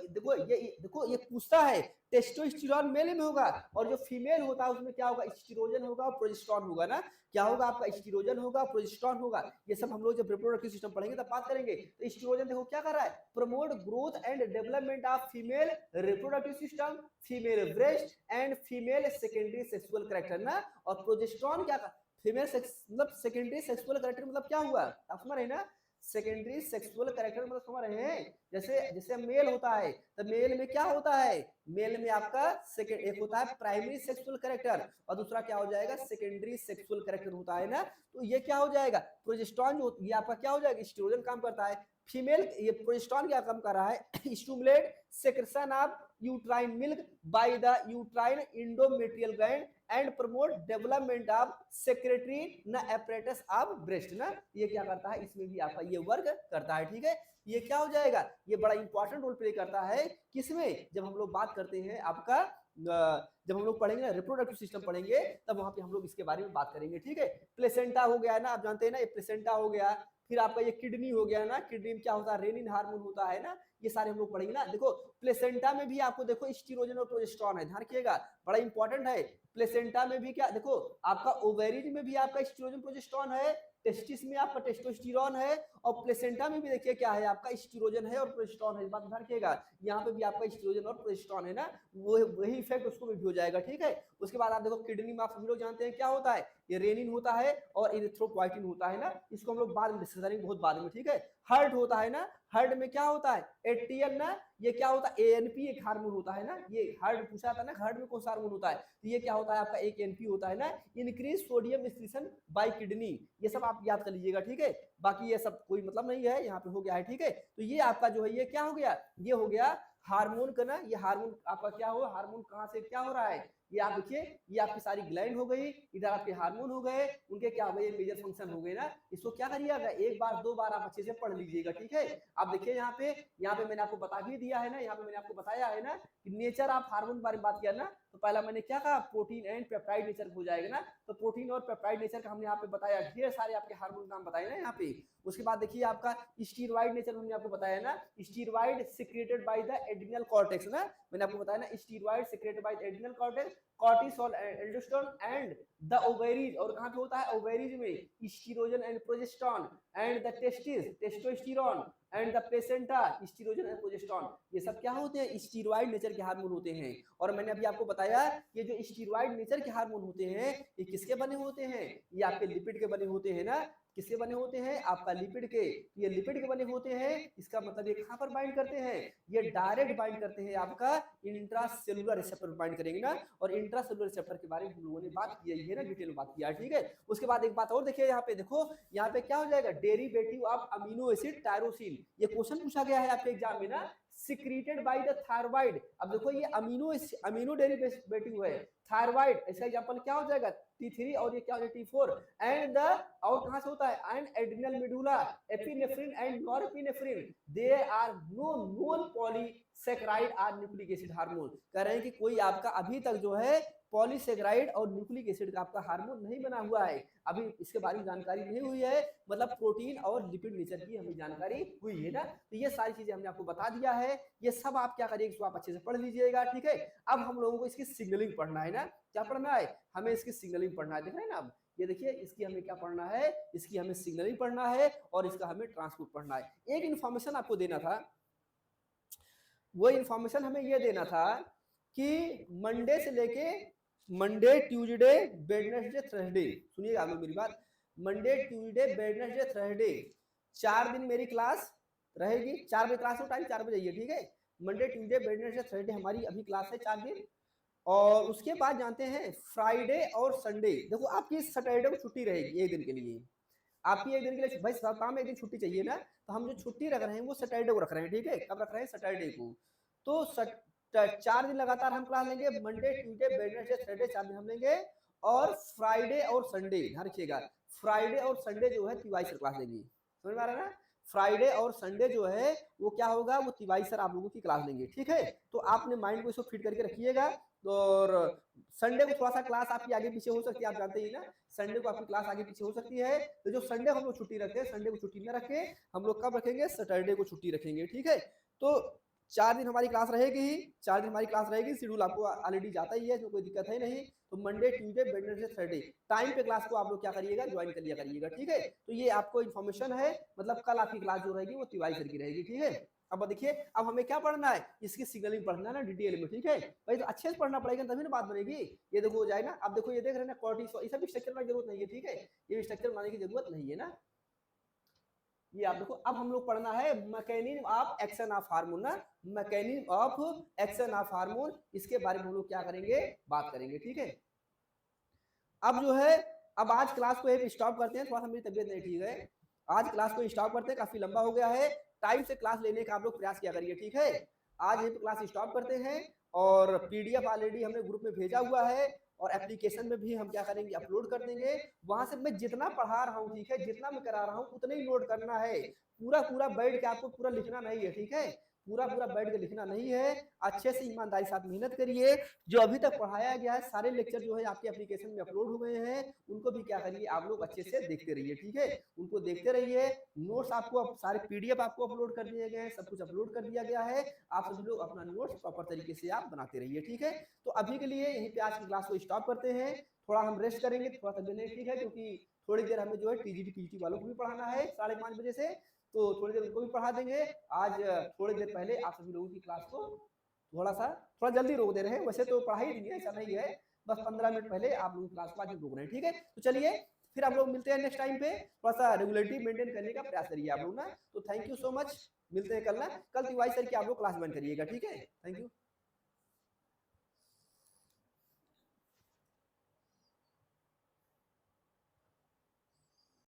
देखो ये पूछता है टेस्टोस्टेरोन मेल में होगा, और जो फीमेल होता है उसमें क्या होगा, स्टीरोजन होगा और प्रोजेस्टेरोन होगा ना। क्या होगा आपका, स्टीरोजन होगा, प्रोजेस्टेरोन होगा। ये सब हम लोग जब रिप्रोडक्टिव सिस्टम पढ़ेंगे तब बात करेंगे। तो स्टीरोजन देखो क्या कर रहा है, promote growth and development of female reproductive system, female breast and female secondary sexual character ना। और प्रोजेस्टेरोन क्या कर, फीमेल सेक्स मतलब सेकेंडरी सेक्सुअल कैरेक्टर मतलब क्या हुआ, आप समझ रहे हैं ना, सेकेंडरी सेक्सुअल कैरेक्टर मतलब समझ रहे हैं। जैसे जैसे मेल होता है तो मेल में क्या होता है, मेल में आपका सेकेंड एक होता है प्राइमरी सेक्सुअल कैरेक्टर और दूसरा क्या हो जाएगा, सेकेंडरी सेक्सुअल कैरेक्टर होता है ना। तो ये क्या हो जाएगा, प्रोजेस्टेरोन जो ये आपका क्या हो जाएगा, एस्ट्रोजन काम करता है। फीमेल ये प्रोजेस्टेरोन क्या काम कर रहा है, stimulate secretion of uterine milk by the uterine endometrial gland and promote development of secretary न apparatus ऑफ ब्रेस्ट ना। ये क्या करता है, इसमें भी आपका ये वर्क करता है, ठीक है। ये क्या हो जाएगा, ये बड़ा इंपॉर्टेंट रोल प्ले करता है किसमें, जब हम लोग बात करते हैं आपका जब हम लोग पढ़ेंगे ना रिप्रोडक्टिव सिस्टम पढ़ेंगे, तब वहां पे हम लोग इसके बारे में बात करेंगे, ठीक है। प्लेसेंटा हो गया ना, आप जानते हैं ना, ये प्लेसेंटा हो गया। फिर आपका ये किडनी हो गया ना, किडनी में क्या होता है, रेनिन हार्मोन होता है ना। ये सारे हम लोग पढ़ेंगे ना। देखो प्लेसेंटा में भी आपको देखो स्टीरोजन और प्रोजेस्टेरोन है, ध्यान रखिएगा, बड़ा इंपॉर्टेंट है। प्लेसेंटा में भी क्या देखो, आपका ओवेरीज में भी आपका स्टीरोजन प्रोजेस्टेरोन है, टेस्टिस में आपका टेस्टोस्टेरोन है, और प्लेसेंटा में भी देखिए क्या है, आपका स्टीरोजन है और प्रोजेस्टेरोन है। इस बात ध्यान रखिएगा, यहाँ पे भी आपका स्टीरोजन और प्रोजेस्टेरोन है ना, वो वही इफेक्ट उसको भी हो जाएगा, ठीक है। उसके बाद आप देखो किडनी में आप सभी लोग जानते हैं क्या होता है, ये रेनिन होता है और इरिथ्रोपोइटिन होता है ना। इसको हम लोग बाद में डिस्कस करेंगे, बहुत बाद में, ठीक है। हार्ट होता है ना, हार्ट में क्या होता है, एटीएल ना, ये क्या होता है, एएनपी एक हार्मोन होता है ना। ये हार्ट पूछा था ना, हार्ट में कौन सा हार्मोन होता है, तो ये क्या होता है आपका, एक एनपी होता है ना, increase sodium excretion bye kidney. ये सब आप याद कर लीजिएगा, ठीक है। बाकी ये सब कोई मतलब नहीं है, यहाँ पे हो गया है, ठीक है। तो ये आपका जो है ये क्या हो गया, ये हो गया हार्मोन का ना। ये हार्मोन आपका क्या हो, हार्मोन कहाँ से क्या हो रहा है, ये आप देखिए, ये आपकी सारी ग्लैंड हो गई, इधर आपके हार्मोन हो गए, उनके क्या हो गए, मेजर फंक्शन हो गए ना। इसको क्या करिएगा, एक बार दो बार आप अच्छे से पढ़ लीजिएगा, ठीक है। आप देखिए यहाँ पे मैंने आपको बता भी दिया है ना, यहाँ पे मैंने आपको बताया है ना कि नेचर ऑफ हार्मोन बारे में बात किया ना। तो पहला मैंने क्या कहा, प्रोटीन एंड पेप्टाइड नेचर हो जाएगा ना। तो प्रोटीन और पेप्टाइड नेचर का हमने यहाँ पे बताया, ढेर सारे आपके हार्मोन नाम बताए ना यहाँ पे। उसके बाद देखिए आपका स्टीरॉइड नेचर हमने आपको बताया ना, steroid secreted by the adrenal cortex ना, मैंने आपको बताया ना, steroid secreted by the adrenal cortex, cortisol aldosterone and the ovaries, और कहाँ पे होता है, ओवेरीज में estrogen and progesterone and the testis testosterone and the placenta estrogen and progesterone. ये सब क्या होते हैं, स्टीरॉइड नेचर के हार्मोन होते हैं। और मैंने अभी आपको बताया ये जो स्टीरॉइड नेचर के हार्मोन होते हैं ये किसके बने होते हैं, ये आपके लिपिड के बने होते हैं ना। किसके बने होते हैं, आपका लिपिड के, ये लिपिड के बने होते हैं। इसका मतलब ये कहां पर बाइंड करते हैं, ये डायरेक्ट बाइंड करते हैं आपका इंट्रासेलुलर रिसेप्टर बाइंड करेंगे ना। और इंट्रासेलुलर रिसेप्टर के बारे में हम लोगों ने बात की है ना, डिटेल में बात किया, ठीक है। उसके बाद एक बात और देखिए यहाँ पे, देखो यहाँ पे क्या हो जाएगा, derivative of amino acid tyrosine, ये क्वेश्चन पूछा गया है आपके एग्जाम में ना, सिक्रीटेड बाय द थायराइड। अब देखो ये अमीनो डेरिवेटिव है थायराइड, इसका एग्जांपल क्या हो जाएगा, T3, और ये क्या हो जाएगा T4, एंड द, और कहां से होता है, and adrenal medulla, epinephrine and norepinephrine, they are no known polysaccharide or nucleic acid hormone. कह रहे हैं कि कोई आपका अभी तक जो है पॉलीसैकेराइड और न्यूक्लिक एसिड का आपका हार्मोन नहीं बना हुआ है, अभी इसके बारे में जानकारी नहीं हुई है, मतलब प्रोटीन और लिपिड नेचर की हमें जानकारी हुई है ना। तो ये सारी चीजें हमने आपको बता दिया है, ये सब आप क्या करिएगा, इसको आप अच्छे से पढ़ लीजिएगा, ठीक है। अब हम लोगों को इसकी सिग्नलिंग पढ़ना है ना, क्या पढ़ना है, हमें इसकी सिग्नलिंग पढ़ना है, देख रहे हैं ना। अब ये देखिए इसकी हमें क्या पढ़ना है, इसकी हमें सिग्नलिंग पढ़ना है और इसका हमें ट्रांसपोर्ट पढ़ना है। एक इन्फॉर्मेशन आपको देना था, वो इन्फॉर्मेशन हमें ये देना था कि मंडे से लेके मंडे ट्यूसडे वेडनेसडे थर्सडे, सुनिएगा आप लोग मेरी बात, मंडे ट्यूसडे वेडनेसडे थर्सडे 4 दिन मेरी क्लास रहेगी। 4 बजे क्लास हो, टाइम 4 बजे आइए, ठीक है। मंडे ट्यूसडे वेडनेसडे थर्सडे हमारी अभी क्लास है 4 दिन। और उसके बाद जानते हैं फ्राइडे और संडे, देखो आपकी सैटरडे को छुट्टी रहेगी एक दिन के लिए, आपकी एक दिन के लिए, भाई सप्ताह में एक दिन छुट्टी चाहिए ना, तो हम जो छुट्टी रख रहे हैं वो सैटरडे को रख रहे हैं, ठीक है। कब रख रहे हैं, सैटरडे को। तो 4 दिन लगातार हम क्लास लेंगे, मंडे ट्यूसडे वेडनेसडे थर्सडे 4 दिन हम लेंगे। और फ्राइडे और संडे, ध्यान रखिएगा, फ्राइडे और संडे जो है तिवाई सर क्लास लेंगे, समझ में आ रहा है ना। फ्राइडे और संडे जो है वो क्या होगा, वो तिवाई सर आप लोगों की क्लास लेंगे, ठीक है। तो आपने माइंड को इसको फिट करके रखिएगा। और संडे को थोड़ा सा क्लास आपकी आगे पीछे हो सकती है, आप जानते ही ना, संडे को आपकी क्लास आगे पीछे हो सकती है। तो जो संडे हम लोग छुट्टी रखते हैं, संडे को छुट्टी न रखे, हम लोग कब रखेंगे, सैटरडे को छुट्टी रखेंगे, ठीक है। तो 4 दिन हमारी क्लास रहेगी ही, 4 दिन हमारी क्लास रहेगी, शेड्यूल आपको ऑलरेडी जाता ही है, जो कोई दिक्कत है नहीं। तो Monday Tuesday Wednesday Thursday time पे क्लास को आप लोग क्या करिएगा, ज्वाइन कर लिया करिएगा, ठीक है। तो ये आपको इन्फॉर्मेशन है, मतलब कल आपकी क्लास जो रहेगी वो तिवारी सर की रहेगी, ठीक है। अब देखिए अब हमें क्या पढ़ना है, इसकी सिग्नलिंग पढ़ना है ना डिटेल में, ठीक है भाई। तो अच्छे से पढ़ना पड़ेगा तभी ना बात बनेगी। ये देखो हो जाए ना, अब देखो ये देख रहे हैं ना कॉर्टिसोल, ये सब स्ट्रक्चर बनाने की जरूरत नहीं है, ठीक है, ये स्ट्रक्चर बनाने की जरूरत नहीं है ना। ये आप देखो, अब हम लोग पढ़ना है mechanism of action of hormone ना, mechanism of action of hormone, इसके बारे में हम लोग क्या करेंगे, बात करेंगे, ठीक है। अब जो है, अब आज क्लास को एक स्टॉप करते हैं, थोड़ा सा मेरी तबीयत नहीं ठीक है, आज क्लास को स्टॉप करते हैं, काफी लंबा हो गया है। टाइम से क्लास लेने का आप लोग प्रयास किया करिए, ठीक है। आज यही क्लास स्टॉप करते हैं। और पीडीएफ ऑलरेडी हमने ग्रुप में भेजा हुआ है, और एप्लीकेशन में भी हम क्या करेंगे, अपलोड कर देंगे। वहां से मैं जितना पढ़ा रहा हूँ, ठीक है, जितना मैं करा रहा हूँ उतना ही नोट करना है, पूरा पूरा बैठ के आपको पूरा लिखना नहीं है, ठीक है, पूरा पूरा बैठ के लिखना नहीं है। अच्छे से ईमानदारी साथ मेहनत करिए। जो अभी तक पढ़ाया गया है सारे लेक्चर जो है आपके एप्लीकेशन में अपलोड हो गए हैं, उनको भी क्या करिए, आप लोग अच्छे से देखते रहिए, ठीक है, उनको देखते रहिए। नोट्स आपको सारे पीडीएफ आपको अपलोड कर दिए गए हैं, सब कुछ अपलोड कर दिया गया है। आप सभी लोग अपना नोट्स प्रॉपर तरीके से आप बनाते रहिए, ठीक है। तो अभी के लिए यहीं पे आज की क्लास को स्टॉप करते हैं, थोड़ा हम रेस्ट करेंगे, थोड़ा तबियत नहीं ठीक है, क्योंकि थोड़ी देर हमें जो है टीजीटी पीजीटी वालों को भी पढ़ाना है 5:30 बजे से, तो थोड़ी देर उनको भी पढ़ा देंगे। आज थोड़ी देर पहले आप सभी लोगों की क्लास को थोड़ा जल्दी रोक दे रहे हैं, वैसे तो पढ़ाई नहीं है, ऐसा नहीं है, बस 15 मिनट पहले आप लोगों की क्लास को आज रोक रहे हैं, ठीक है। तो चलिए फिर हम लोग मिलते हैं नेक्स्ट टाइम पे, थोड़ा सा रेगुलरिटी मेंटेन करने का प्रयास करिए आप लोग ना। तो थैंक यू सो मच, मिलते हैं कल ना, कल तिवारी सर की आप लोग क्लास ज्वाइन करिएगा, ठीक है, थैंक यू।